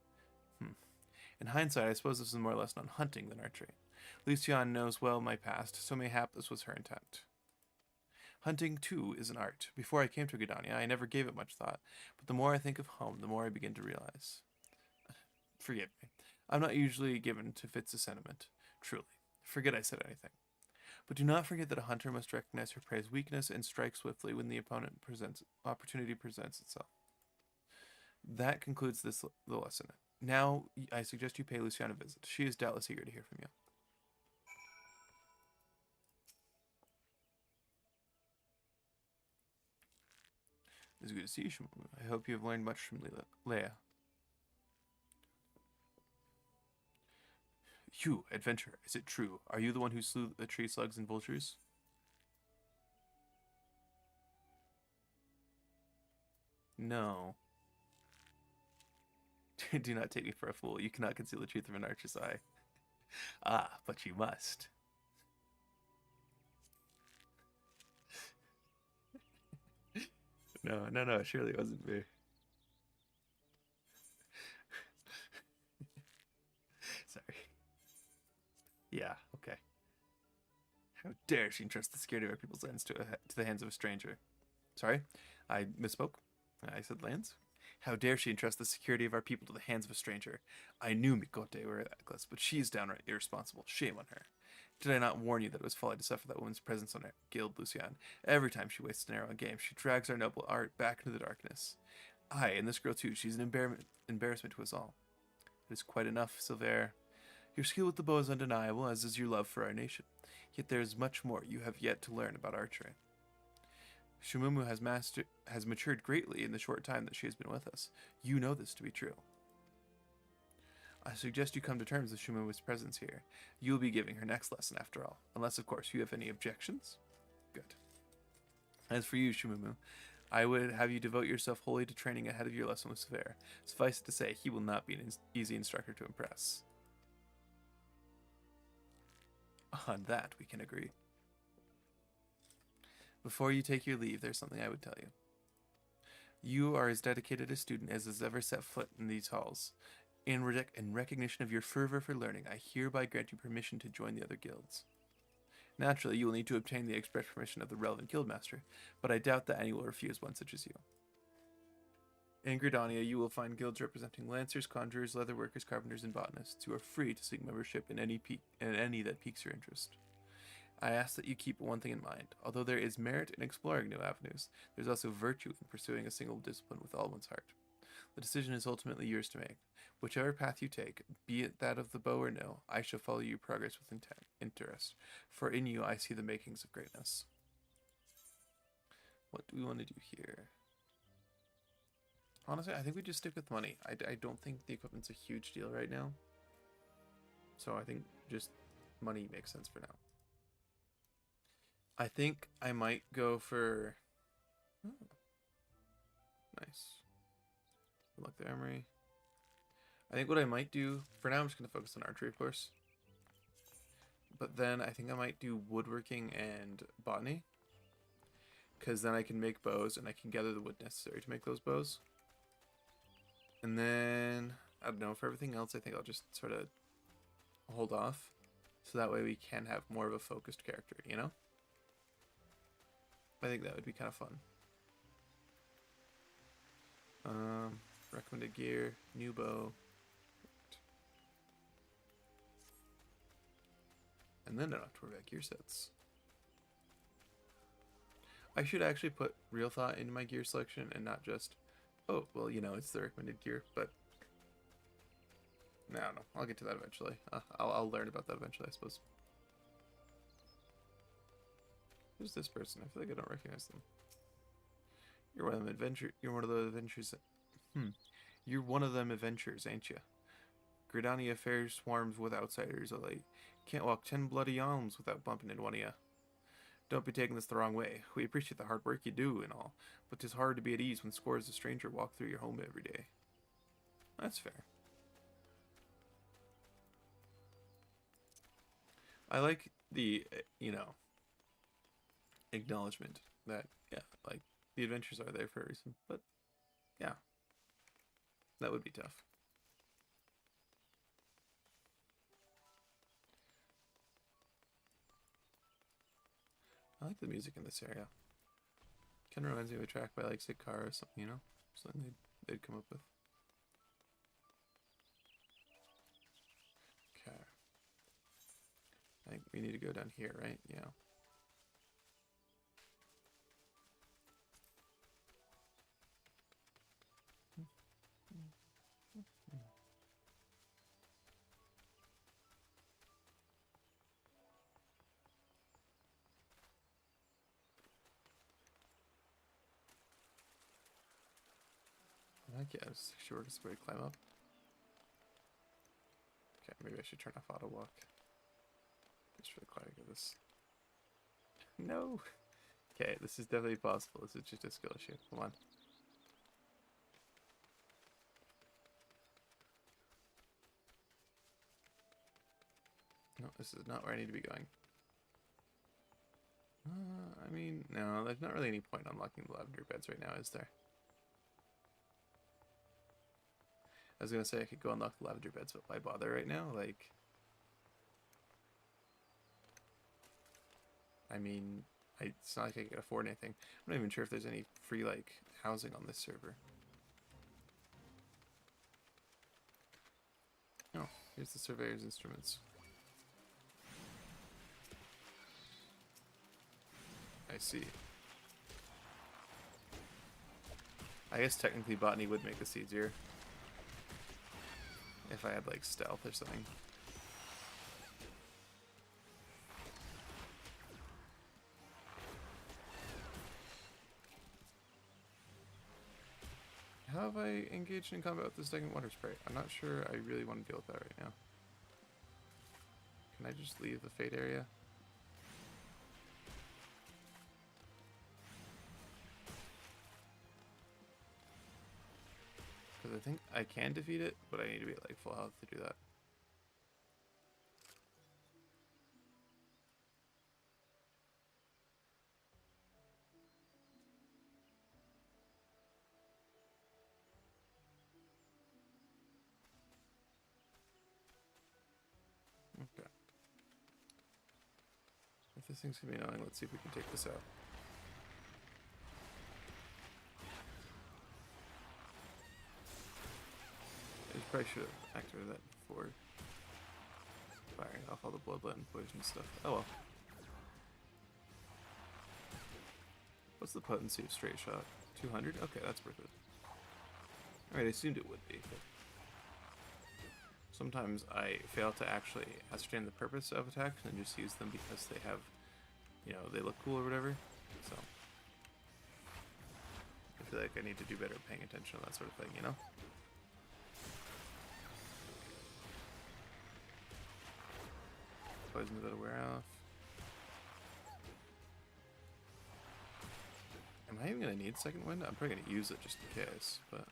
In hindsight, I suppose this is more or less on hunting than archery. Luciane knows well my past, so mayhap this was her intent. Hunting, too, is an art. Before I came to Gridania, I never gave it much thought, but the more I think of home, the more I begin to realize. Forgive me. I'm not usually given to fits of sentiment. Truly. Forget I said anything. But do not forget that a hunter must recognize her prey's weakness and strike swiftly when the opportunity presents itself. That concludes the lesson. Now, I suggest you pay Luciana a visit. She is doubtless eager to hear from you. It's good to see you, Shomu. I hope you have learned much from Leia. You, adventurer, is it true? Are you the one who slew the tree slugs and vultures? No. Do not take me for a fool. You cannot conceal the truth of an archer's eye. Ah, but you must. No, it surely wasn't me. Sorry. Yeah, okay. How dare she entrust the security of our people's lands to the hands of a stranger? Sorry, I misspoke. I said lands. How dare she entrust the security of our people to the hands of a stranger? I knew Mikote were reckless, but she is downright irresponsible. Shame on her. Did I not warn you that it was folly to suffer that woman's presence on our guild, Lucian? Every time she wastes an arrow on game, she drags our noble art back into the darkness. Aye, and this girl too, she's an embarrassment to us all. It is quite enough, Silver. Your skill with the bow is undeniable, as is your love for our nation. Yet there is much more you have yet to learn about archery. Shomumu has matured greatly in the short time that she has been with us. You know this to be true. I suggest you come to terms with Shomumu's presence here. You will be giving her next lesson after all, unless of course you have any objections. Good. As for you, Shomumu, I would have you devote yourself wholly to training ahead of your lesson with Sever. Suffice it to say, he will not be an easy instructor to impress. On that we can agree. Before you take your leave, there's something I would tell you. You are as dedicated a student as has ever set foot in these halls. In recognition of your fervor for learning, I hereby grant you permission to join the other guilds. Naturally, you will need to obtain the express permission of the relevant guildmaster, but I doubt that any will refuse one such as you. In Gridania, you will find guilds representing lancers, conjurers, leatherworkers, carpenters, and botanists who are free to seek membership in any that piques your interest. I ask that you keep one thing in mind. Although there is merit in exploring new avenues, there's also virtue in pursuing a single discipline with all one's heart. The decision is ultimately yours to make. Whichever path you take, be it that of the bow or no, I shall follow your progress with interest, for in you I see the makings of greatness. What do we want to do here? Honestly, I think we just stick with money. I don't think the equipment's a huge deal right now. So I think just money makes sense for now. I think I might go for... Oh. Nice. Unlock the armory. I think what I might do... For now, I'm just going to focus on archery, of course. But then I think I might do woodworking and botany. Because then I can make bows and I can gather the wood necessary to make those bows. And then, I don't know, for everything else, I think I'll just sort of hold off. So that way we can have more of a focused character, you know? I think that would be kind of fun. Recommended gear, new bow. And then I don't have to worry about gear sets. I should actually put real thought into my gear selection and not just, oh, well, you know, it's the recommended gear, but no, I'll get to that eventually. I'll learn about that eventually, I suppose. Who's this person? I feel like I don't recognize them. You're one of them adventures, You're one of them adventurers, ain't you? Gridania fair swarms with outsiders alike. Can't walk 10 bloody alms without bumping into one of ya. Don't be taking this the wrong way. We appreciate the hard work you do and all, but 'tis hard to be at ease when scores of strangers walk through your home every day. That's fair. I like the, you know, acknowledgement that, yeah, like, the adventures are there for a reason, but, yeah. That would be tough. I like the music in this area. Kind of reminds me of a track by like Sikar or something, you know? Something they'd come up with. we need to go down here, right? Yeah. I guess sure just way to climb up. Okay, maybe I should turn off auto walk. Just for the climbing of this. No. Okay, this is definitely possible. This is just a skill issue. Come on. No, this is not where I need to be going. I mean, no, there's not really any point unlocking the lavender beds right now, is there? I was gonna say I could go unlock the lavender beds, but why bother right now? Like, I mean, it's not like I can afford anything. I'm not even sure if there's any free, like, housing on this server. Oh, here's the surveyor's instruments. I see. I guess technically botany would make this easier. If I had, like, stealth or something. How have I engaged in combat with the second water spray? I'm not sure I really want to deal with that right now. Can I just leave the fate area? Because I think I can defeat it, but I need to be at like full health to do that. Okay. If this thing's gonna be annoying, let's see if we can take this out. I probably should have activated that before firing off all the blood and poison stuff. Oh well. What's the potency of straight shot? 200? Okay, that's worth it. Alright, I assumed it would be, but sometimes I fail to actually ascertain the purpose of attacks and just use them because they have, you know, they look cool or whatever. So I feel like I need to do better at paying attention to that sort of thing, you know? Poison's about to wear off. Am I even gonna need second wind? I'm probably gonna use it just in case, but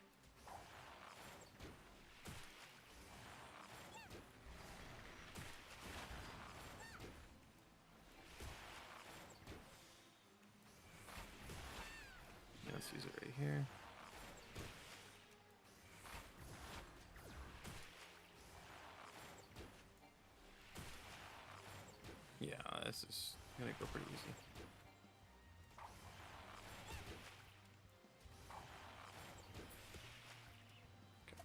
yeah, let's use it right here. Yeah, this is gonna go pretty easy. Okay.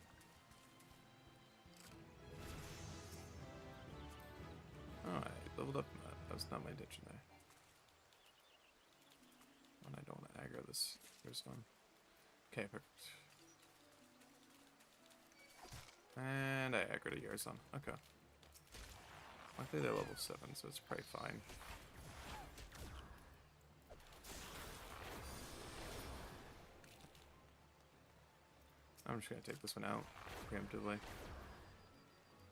Oh, I leveled up from that. That was not my intention there. And I don't want to aggro this Rizon. Okay, perfect. And I aggroed a Yarzon. Okay. Luckily they're level 7, so it's probably fine. I'm just gonna take this one out preemptively.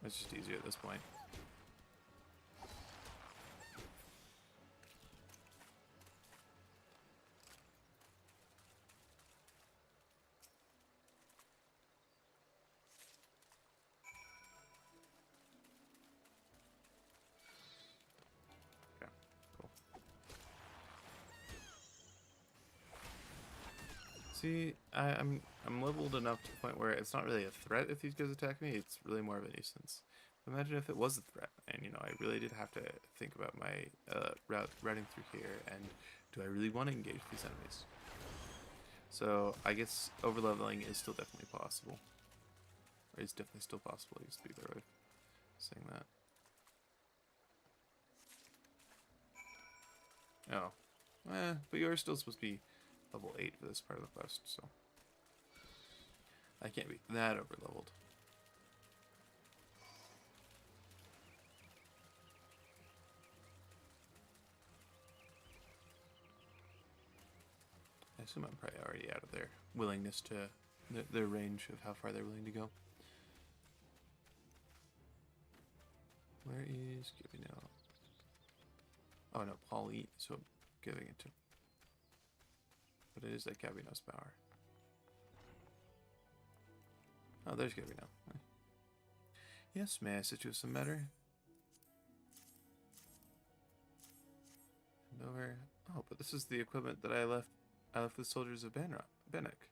It's just easier at this point. Okay, cool. See, I'm leveled enough to the point where it's not really a threat if these guys attack me. It's really more of a nuisance. Imagine if it was a threat, and you know, I really did have to think about my routing through here, and do I really want to engage these enemies? So I guess overleveling is still definitely possible. Or it's definitely still possible. I used to be better way of saying that. Oh. But you are still supposed to be level 8 for this part of the quest, so... I can't be that over-leveled. I assume I'm probably already out of their willingness to... their range of how far they're willing to go. Where is Gibby now? Oh no, Pauline, so I'm giving it to... But it is that Gabino's power. Oh, there's Gibby now. Yes, may I assist you with some matter? And over... Oh, but this is the equipment that I left with the soldiers of Bennock.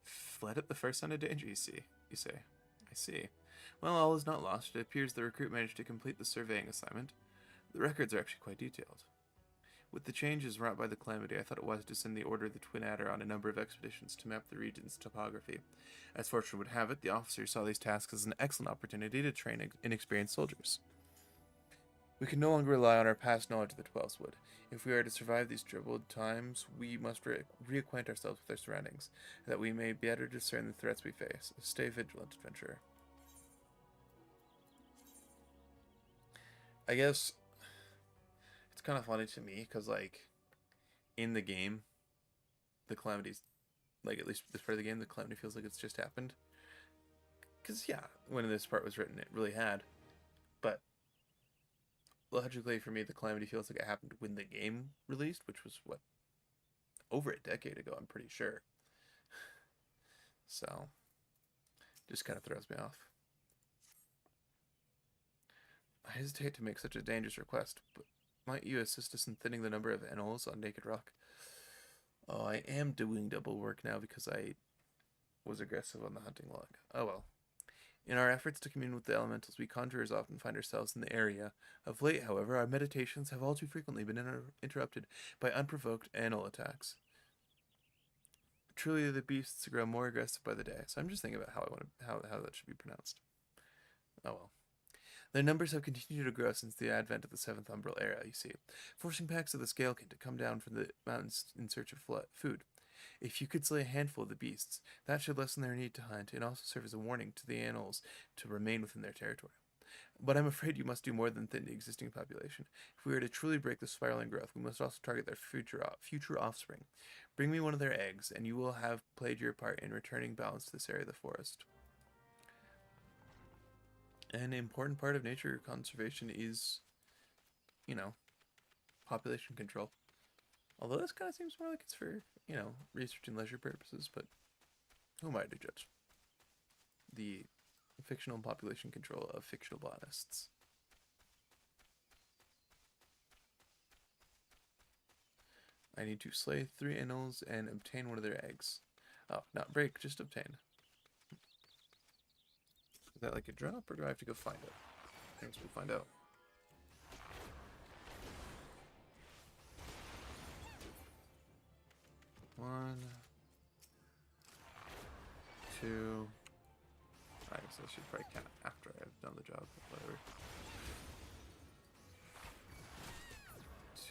Fled at the first sign of danger, you say. I see. Well, all is not lost. It appears the recruit managed to complete the surveying assignment. The records are actually quite detailed. With the changes wrought by the calamity, I thought it wise to send the Order of the Twin Adder on a number of expeditions to map the region's topography. As fortune would have it, the officers saw these tasks as an excellent opportunity to train inexperienced soldiers. We can no longer rely on our past knowledge of the Twelves Wood. If we are to survive these troubled times, we must reacquaint ourselves with our surroundings, that we may better discern the threats we face. Stay vigilant, adventurer. I guess it's kind of funny to me, because, like, in the game, the calamity's, like, at least this part of the game, the calamity feels like it's just happened. Because, yeah, when this part was written, it really had. But logically, for me, the calamity feels like it happened when the game released, which was, what, over a decade ago, I'm pretty sure. So, just kind of throws me off. I hesitate to make such a dangerous request, but might you assist us in thinning the number of animals on Naked Rock? Oh, I am doing double work now because I was aggressive on the hunting log. Oh well. In our efforts to commune with the elementals, we conjurers often find ourselves in the area. Of late, however, our meditations have all too frequently been interrupted by unprovoked animal attacks. Truly, the beasts grow more aggressive by the day. So I'm just thinking about how that should be pronounced. Oh well. Their numbers have continued to grow since the advent of the Seventh Umbral Era, you see, forcing packs of the Scalekin to come down from the mountains in search of food. If you could slay a handful of the beasts, that should lessen their need to hunt and also serve as a warning to the animals to remain within their territory. But I'm afraid you must do more than thin the existing population. If we are to truly break the spiraling growth, we must also target their future offspring. Bring me one of their eggs, and you will have played your part in returning balance to this area of the forest. An important part of nature conservation is, you know, population control. Although this kind of seems more like it's for, you know, research and leisure purposes, but who am I to judge? The fictional population control of fictional botanists. I need to slay 3 animals and obtain one of their eggs. Oh, not break, just obtain. Is that like a drop, or do I have to go find it? I guess we'll find out. One, 2. I guess I should probably count after I've done the job, but whatever.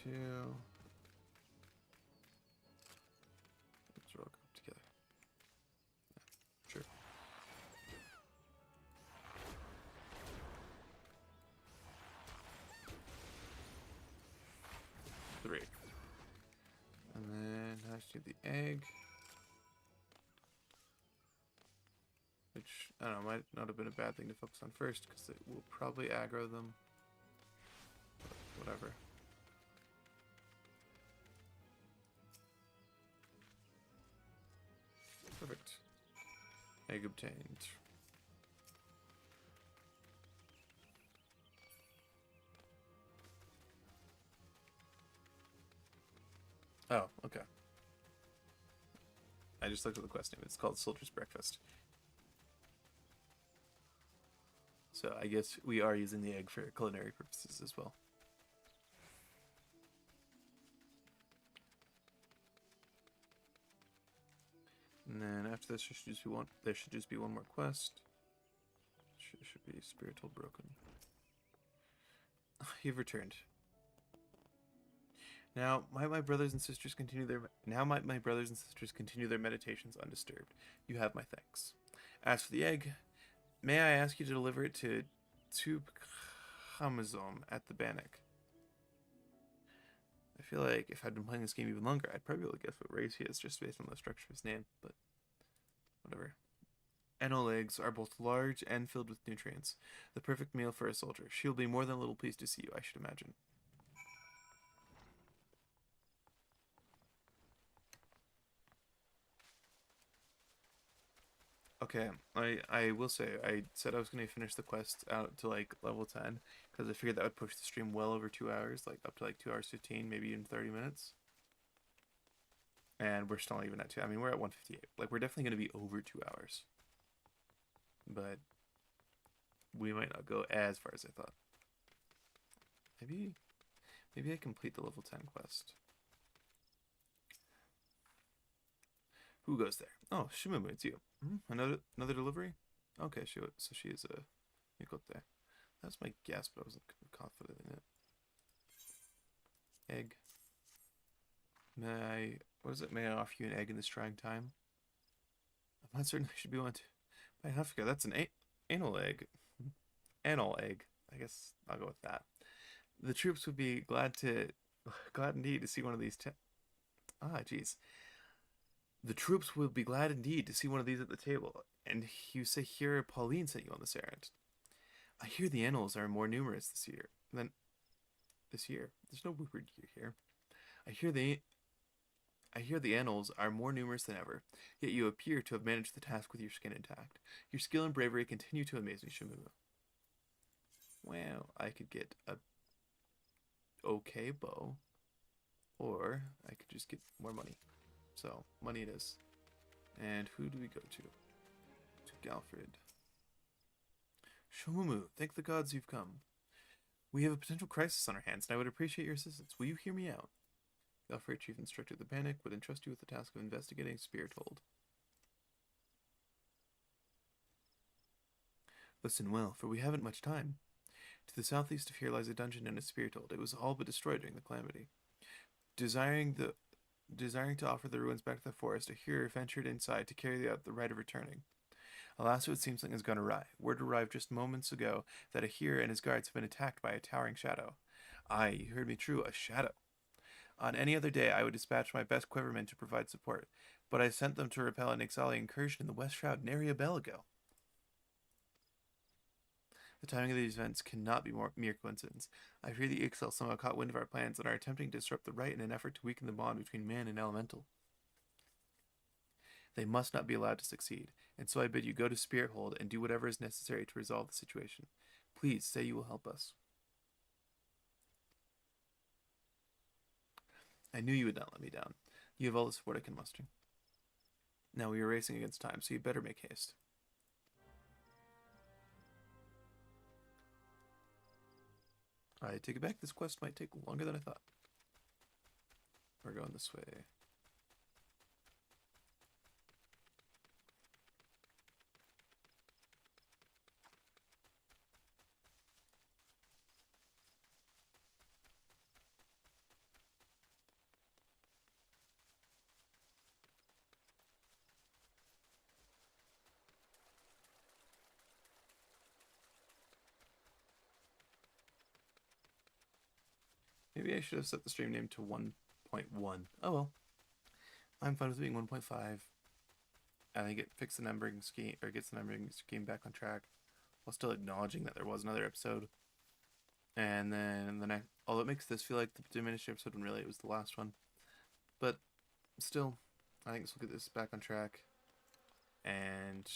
2. Let's roll up together. Yeah, sure. 3. And then I just need the egg. Which, I don't know, might not have been a bad thing to focus on first, because it will probably aggro them. But whatever. Perfect. Egg obtained. Oh, okay. I just looked at the quest name. It's called Soldier's Breakfast. So I guess we are using the egg for culinary purposes as well. And then after this, there should just be one more quest. Should be Spiritual Broken. You've returned. Now might my brothers and sisters continue their meditations undisturbed. You have my thanks. As for the egg, may I ask you to deliver it to Tubkamazom at the Bannock? I feel like if I'd been playing this game even longer, I'd probably be able to guess what race he is just based on the structure of his name, but whatever. Enel eggs are both large and filled with nutrients. The perfect meal for a soldier. She'll be more than a little pleased to see you, I should imagine. Okay, I will say, I said I was going to finish the quest out to like level 10 because I figured that would push the stream well over 2 hours, like up to like 2 hours 15, maybe even 30 minutes. And we're still not even at 2. I mean, we're at 158. Like, we're definitely going to be over 2 hours. But we might not go as far as I thought. Maybe I complete the level 10 quest. Who goes there? Oh, Shomumu, it's you. Another delivery? Okay, so she is a Mikote. That's my guess, but I wasn't confident in it. Egg. May I offer you an egg in this trying time? I'm not certain I should be one to. By Hufka, that's an anal egg. Anal egg. I guess I'll go with that. The troops would be glad indeed to see one of these. Jeez. The troops will be glad indeed to see one of these at the table. And you say here Pauline sent you on this errand. I hear the annals are more numerous this year. There's no word here. I hear the annals are more numerous than ever, yet you appear to have managed the task with your skin intact. Your skill and bravery continue to amaze me, Shomumu. Well, I could get a okay bow, or I could just get more money. So, money it is. And who do we go to? To Galfred. Shomumu, thank the gods you've come. We have a potential crisis on our hands, and I would appreciate your assistance. Will you hear me out? Galfred, Chief Instructor of the Panic, would entrust you with the task of investigating Spirit Hold. Listen well, for we haven't much time. To the southeast of here lies a dungeon and a Spirit Hold. It was all but destroyed during the calamity. Desiring to offer the ruins back to the forest, a hero ventured inside to carry out the rite of returning. Alas, it would seem something has gone awry. Word arrived just moments ago that a hero and his guards have been attacked by a towering shadow. Aye, you heard me true, a shadow. On any other day, I would dispatch my best quivermen to provide support, but I sent them to repel an Ixali incursion in the West Shroud nary a bell ago. The timing of these events cannot be mere coincidence. I fear the Ixal somehow caught wind of our plans and are attempting to disrupt the rite in an effort to weaken the bond between man and elemental. They must not be allowed to succeed, and so I bid you go to Spirit Hold and do whatever is necessary to resolve the situation. Please say you will help us. I knew you would not let me down. You have all the support I can muster. Now we are racing against time, so you better make haste. I take it back, this quest might take longer than I thought. We're going this way. Maybe I should have set the stream name to 1.1. Oh well. I'm fine with being 1.5. I think it fixed the numbering scheme, or gets the numbering scheme back on track, while still acknowledging that there was another episode. And then the next, although it makes this feel like the diminished episode when really it was the last one. But still, I think this will get this back on track. And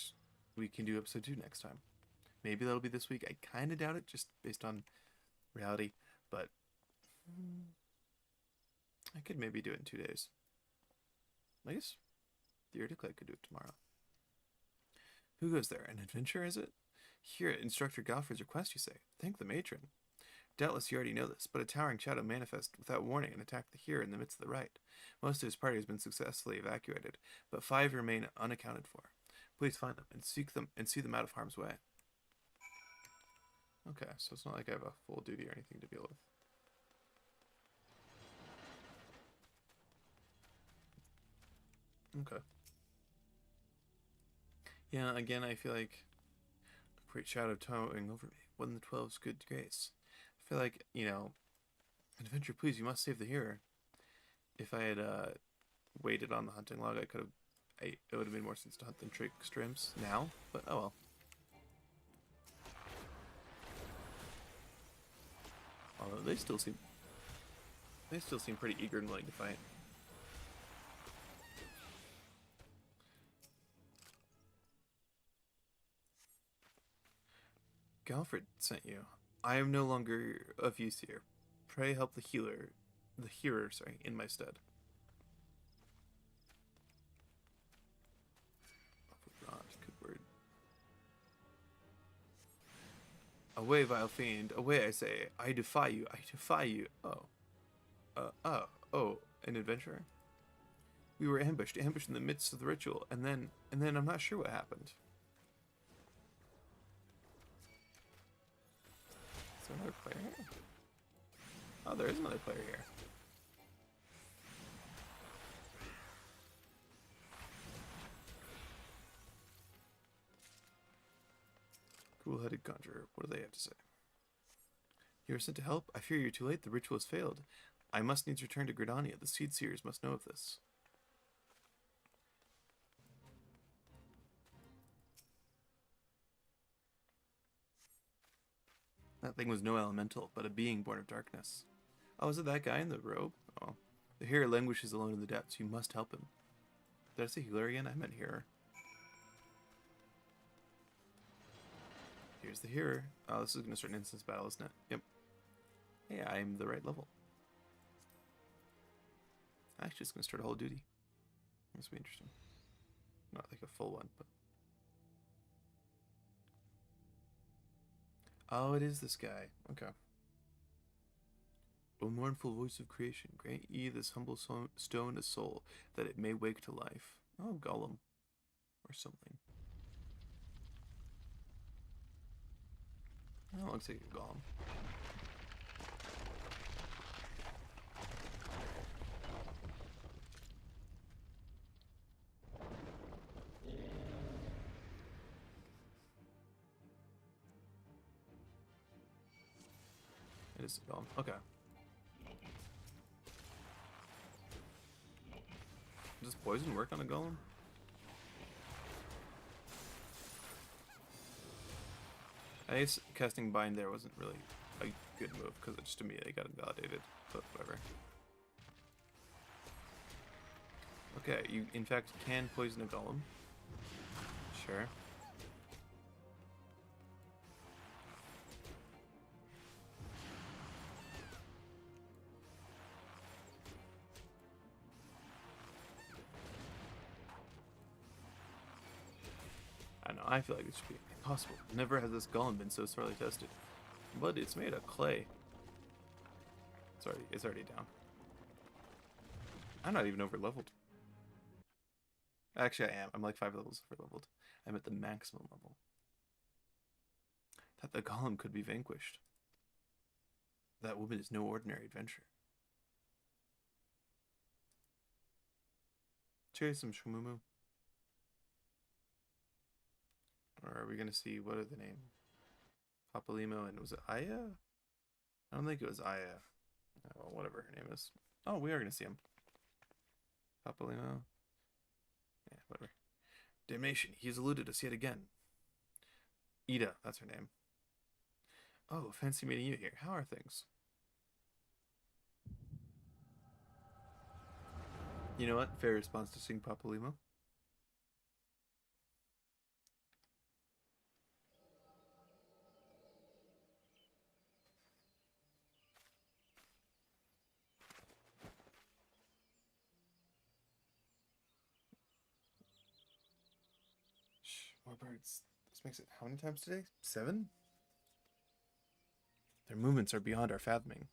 we can do episode 2 next time. Maybe that'll be this week. I kind of doubt it, just based on reality. But I could maybe do it in 2 days. I guess theoretically I could do it tomorrow. Who goes there? An adventurer, is it? Here at Instructor Galfred's request, you say. Thank the matron. Doubtless you already know this, but a towering shadow manifested without warning and attacked the hero in the midst of the rite. Most of his party has been successfully evacuated, but 5 remain unaccounted for. Please find them and see them out of harm's way. Okay, so it's not like I have a full duty or anything to deal with. Okay. Yeah, again, I feel like a great shadow towering over me. When the 12's good grace. I feel like, you know, adventure, please, you must save the hero. If I had waited on the hunting log, I could have. It would have made more sense to hunt than trick strimps now, but oh well. Although they still seem pretty eager and willing to fight. Galfred sent you. I am no longer of use here. Pray help the hearer, sorry, in my stead. Oh God, good word. Away, vile fiend, away, I say. I defy you, I defy you. Oh. Oh, an adventurer? We were ambushed in the midst of the ritual, and then I'm not sure what happened. Is there another player here? Oh, there is another player here. Cool-headed conjurer. What do they have to say? You are sent to help? I fear you're too late. The ritual has failed. I must needs return to Gridania. The Seed Seers must know of this. That thing was no elemental, but a being born of darkness. Oh, is it that guy in the robe? Oh. The hearer languishes alone in the depths. You must help him. Did I say healer again? I meant hearer. Here's the hearer. Oh, this is going to start an instance battle, isn't it? Yep. Hey, I'm the right level. Actually, it's going to start a whole duty. This will be interesting. Not like a full one, but... Oh, it is this guy. Okay. O mournful voice of creation, grant ye this humble stone a soul, that it may wake to life. Oh, Gollum. Or something. Oh, looks like a Gollum. It is a Gollum. Okay. Does poison work on a Golem? I guess casting Bind there wasn't really a good move because it just immediately got invalidated, but whatever. Okay, you in fact can poison a Golem. Sure. I know, I feel like it should be impossible. Never has this Golem been so sorely tested. But it's made of clay. It's already down. I'm not even over leveled. Actually, I am. I'm like 5 levels over leveled. I'm at the maximum level. That the Golem could be vanquished. That woman is no ordinary adventurer. Cheers, some Shomumu. Or are we gonna see what are the name? Papalimo and was it Aya? I don't think it was Aya. Oh, whatever her name is. Oh, we are gonna see him. Papalimo. Yeah, whatever. Damnation, he has eluded us yet again. Ida, that's her name. Oh, fancy meeting you here. How are things? You know what? Fair response to seeing Papalimo. More birds. This makes it how many times today? 7? Their movements are beyond our fathoming.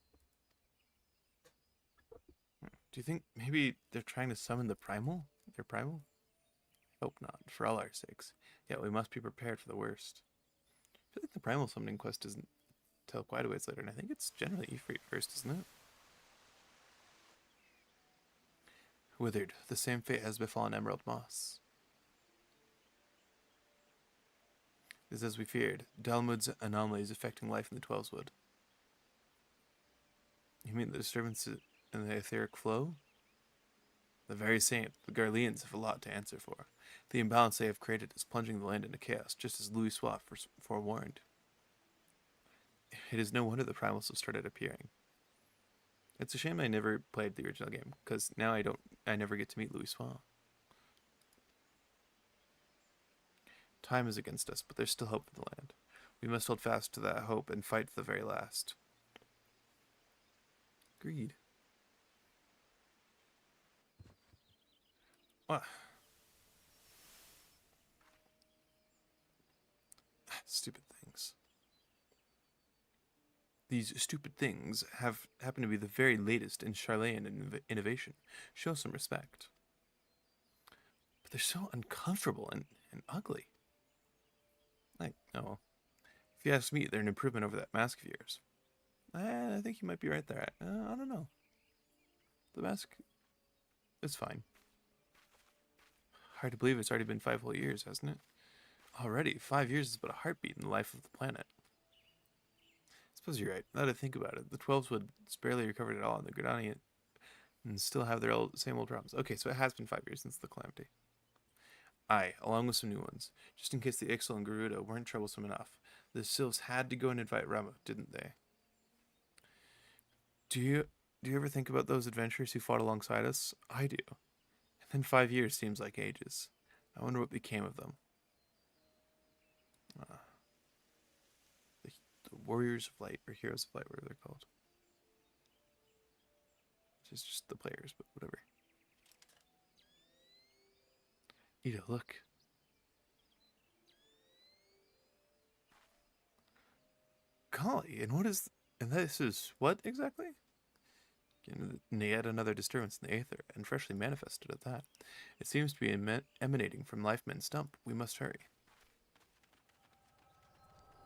Do you think maybe they're trying to summon the primal? Their primal? Hope not, for all our sakes. Yet we must be prepared for the worst. I feel like the primal summoning quest doesn't tell quite a ways later, and I think it's generally Ifrit first, isn't it? withered. The same fate has befallen Emerald Moss. It is as we feared. Dalmud's anomaly is affecting life in the Twelveswood. You mean the disturbance in the etheric flow? The very same. The Garleans have a lot to answer for. The imbalance they have created is plunging the land into chaos, just as Louis Swat forewarned. It is no wonder the primals have started appearing. It's a shame I never played the original game, because now I never get to meet Louis Swat. Time is against us, but there's still hope for the land. We must hold fast to that hope and fight to the very last. Agreed. What? Stupid things. These stupid things happen to be the very latest in Charlayan innovation. Show some respect. But they're so uncomfortable and ugly. Oh, if you ask me, they're an improvement over that mask of yours. I think you might be right there. I don't know. The mask is fine. Hard to believe it's already been 5 whole years, hasn't it? Already, 5 years is but a heartbeat in the life of the planet. I suppose you're right. Now that I think about it, the Twelveswood barely recovered at all, and the Gridani and still have their same old problems. Okay, so it has been 5 years since the calamity. Aye, along with some new ones, just in case the Ixal and Garuda weren't troublesome enough. The Sylphs had to go and invite Rama, didn't they? Do you ever think about those adventurers who fought alongside us? I do. And then 5 years seems like ages. I wonder what became of them. The Warriors of Light, or Heroes of Light, whatever they're called. Which is just the players, but whatever. Ida, look. Golly, and this is what exactly? Yet another disturbance in the aether, and freshly manifested at that. It seems to be emanating from Lifeman's stump. We must hurry.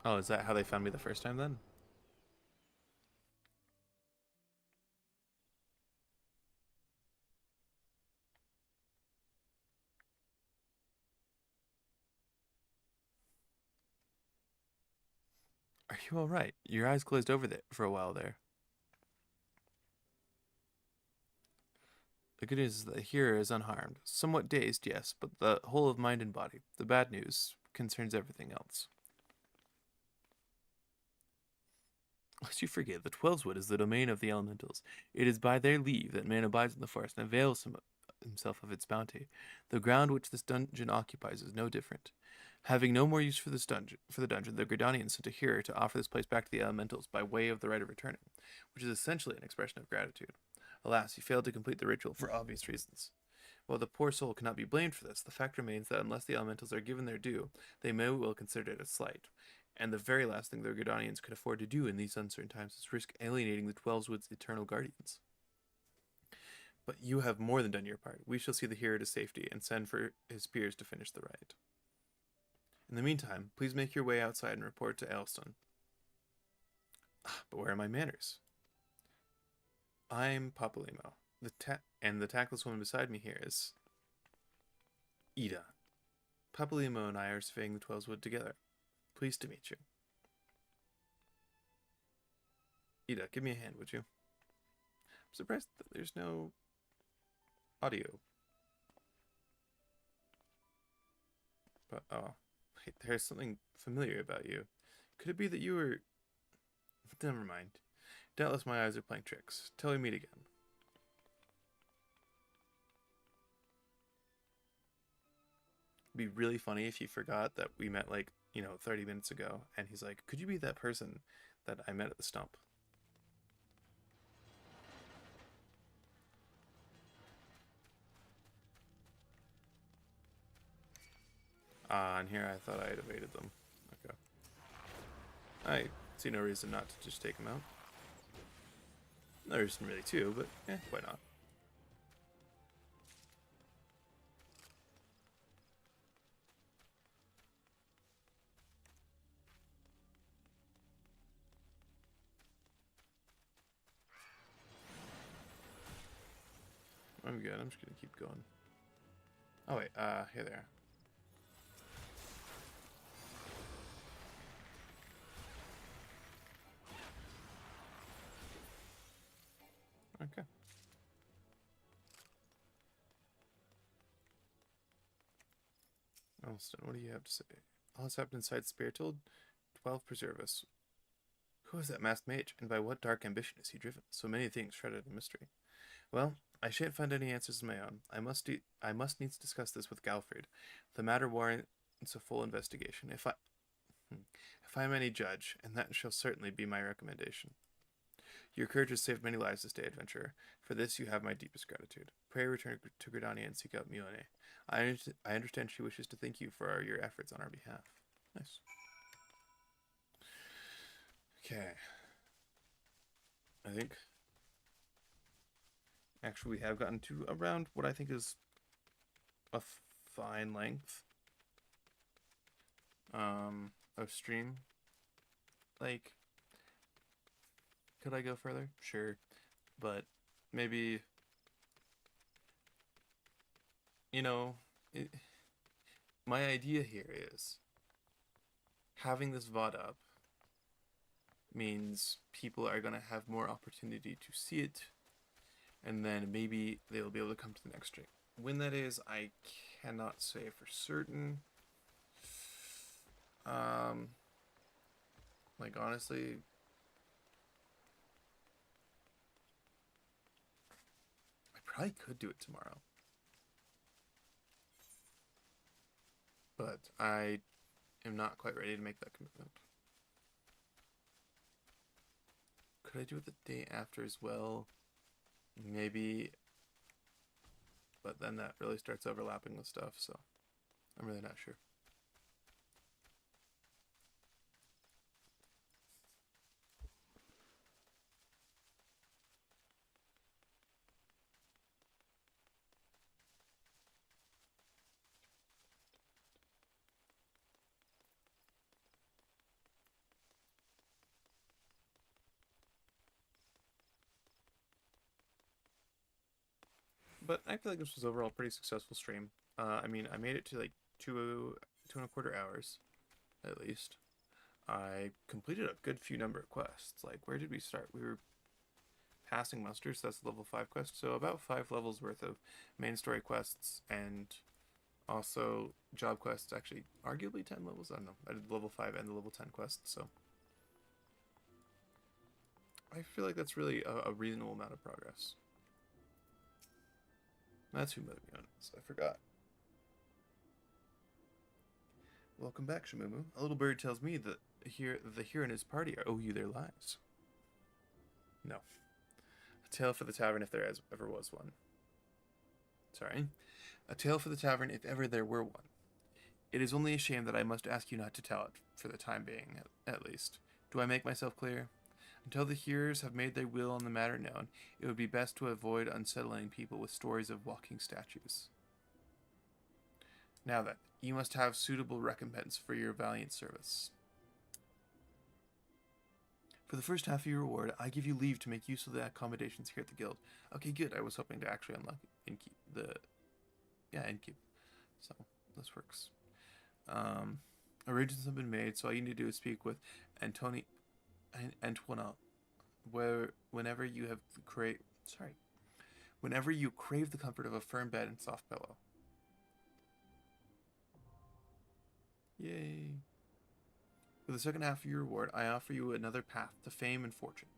Oh, is that how they found me the first time then? Are you alright? Your eyes glazed over there for a while there. The good news is that the hero is unharmed. Somewhat dazed, yes, but the whole of mind and body. The bad news concerns everything else. Lest you forget, the Twelveswood is the domain of the elementals. It is by their leave that man abides in the forest and avails himself of its bounty. The ground which this dungeon occupies is no different. Having no more use for the dungeon, the Gridanians sent a hero to offer this place back to the elementals by way of the right of returning, which is essentially an expression of gratitude. Alas, he failed to complete the ritual for obvious reasons. While the poor soul cannot be blamed for this, the fact remains that unless the elementals are given their due, they may well consider it a slight. And the very last thing the Gridanians could afford to do in these uncertain times is risk alienating the Twelveswood's eternal guardians. But you have more than done your part. We shall see the hero to safety and send for his peers to finish the rite. In the meantime, please make your way outside and report to Ailstone. But where are my manners? I'm Papalimo, and the tactless woman beside me here is Ida. Papalimo and I are surveying the Twelveswood together. Pleased to meet you. Ida, give me a hand, would you? I'm surprised that there's no audio. But, oh, wait, there's something familiar about you. Could it be that you were... Never mind. Doubtless my eyes are playing tricks. Till we meet again. It'd be really funny if you forgot that we met, 30 minutes ago, and he's like, could you be that person that I met at the stump? And here I thought I had evaded them. Okay. I see no reason not to just take them out. No reason really to, but why not? I'm good. I'm just gonna keep going. Oh wait, here they are. Okay. Alston, what do you have to say? All that's happened inside Spirital, 12 preserve us. Who is that masked mage, and by what dark ambition is he driven? So many things shrouded in mystery. Well, I shan't find any answers of my own. I must needs discuss this with Galfred. The matter warrants a full investigation. If I am any judge, and that shall certainly be my recommendation. Your courage has saved many lives this day, adventurer. For this you have my deepest gratitude. Pray return to Gridania and seek out Mione. I understand she wishes to thank you for your efforts on our behalf. Nice. Okay. I think... Actually, we have gotten to around what I think is a fine length of stream. Like, could I go further? Sure. But maybe, you know, my idea here is having this VOD up means people are going to have more opportunity to see it, and then maybe they'll be able to come to the next stream. When that is, I cannot say for certain. Like, honestly, I probably could do it tomorrow. But I am not quite ready to make that commitment. Could I do it the day after as well? Maybe. But then that really starts overlapping with stuff, so I'm really not sure. But I feel like this was overall a pretty successful stream. I mean, I made it to like 2.25 hours, at least. I completed a good few number of quests. Like, where did we start? We were passing muster, so that's the level 5 quest. So about 5 levels worth of main story quests and also job quests. Actually, arguably 10 levels. I don't know. I did the level 5 and the level 10 quests, so I feel like that's really a reasonable amount of progress. That's who Movion is. I forgot. Welcome back, Shomumu. A little bird tells me that the hero and his party owe you their lives. No. A tale for the tavern if there ever was one. Sorry. A tale for the tavern if ever there were one. It is only a shame that I must ask you not to tell it, for the time being, at least. Do I make myself clear? Until the hearers have made their will on the matter known, it would be best to avoid unsettling people with stories of walking statues. Now then, you must have suitable recompense for your valiant service. For the first half of your reward, I give you leave to make use of the accommodations here at the guild. Okay, good. I was hoping to actually unlock Innkeep. So, this works. Arrangements have been made, so all you need to do is speak with Antoine, whenever you crave the comfort of a firm bed and soft pillow. Yay. For the second half of your reward, I offer you another path to fame and fortune.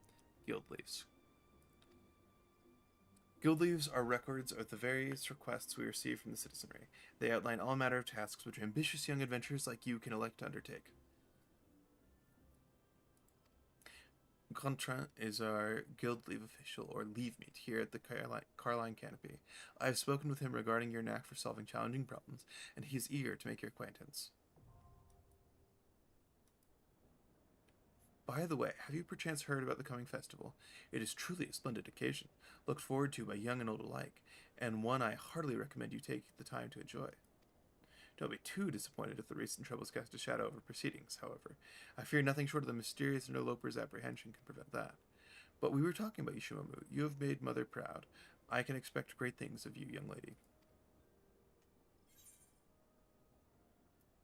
Guild leaves. Guild leaves are records of the various requests we receive from the citizenry. They outline all manner of tasks which ambitious young adventurers like you can elect to undertake. Gontran is our guild leave official, or leave meet, here at the Carline Canopy. I have spoken with him regarding your knack for solving challenging problems, and he is eager to make your acquaintance. By the way, have you perchance heard about the coming festival? It is truly a splendid occasion, looked forward to by young and old alike, and one I heartily recommend you take the time to enjoy. Don't be too disappointed if the recent troubles cast a shadow over proceedings, however. I fear nothing short of the mysterious interloper's apprehension can prevent that. But we were talking about you, Shomu. You have made Mother proud. I can expect great things of you, young lady.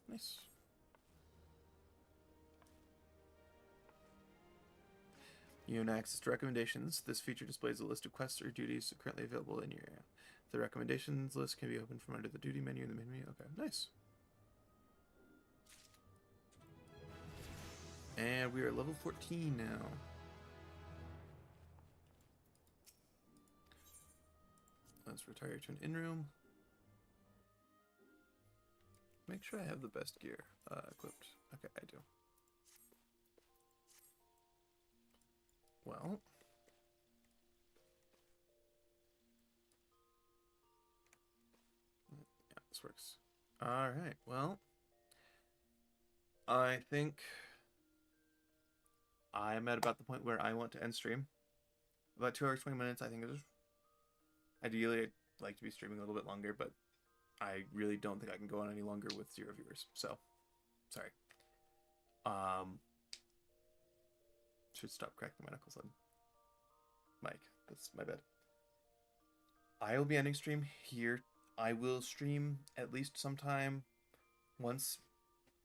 Nice. You have access to recommendations. This feature displays a list of quests or duties currently available in your area. The recommendations list can be opened from under the duty menu in the main menu. Okay, nice. And we are level 14 now. Let's retire to an in-room. Make sure I have the best gear equipped. Okay, I do. Well. Yeah, this works. Alright, well. I think I'm at about the point where I want to end stream. About 2 hours, 20 minutes, I think is... Ideally, I'd like to be streaming a little bit longer, but I really don't think I can go on any longer with 0 viewers. So, sorry. Should stop cracking my knuckles on Mike. That's my bad. I will be ending stream here. I will stream at least sometime once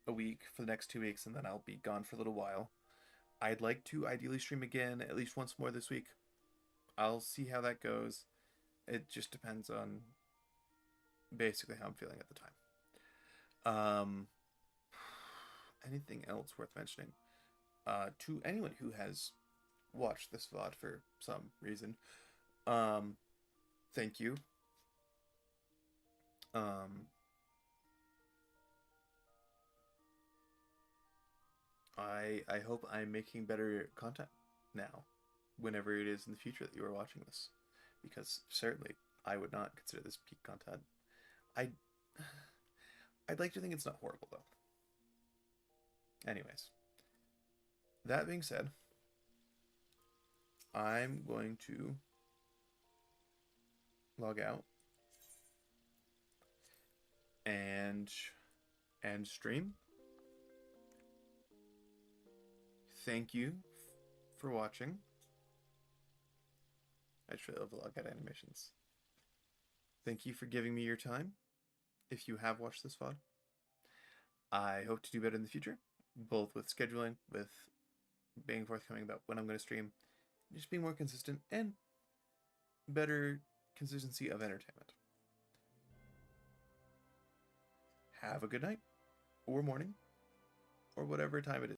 a week for the next 2 weeks, and then I'll be gone for a little while. I'd like to ideally stream again at least once more this week. I'll see how that goes. It just depends on basically how I'm feeling at the time. Anything else worth mentioning? To anyone who has watched this VOD for some reason, thank you. I hope I'm making better content now, whenever it is in the future that you are watching this, because certainly I would not consider this peak content. I'd like to think it's not horrible though. Anyways, that being said, I'm going to log out and stream. Thank you for watching. I truly love the log out animations. Thank you for giving me your time. If you have watched this VOD, I hope to do better in the future, both with scheduling, with being forthcoming about when I'm going to stream, just being more consistent, and better consistency of entertainment. Have a good night, or morning, or whatever time it is.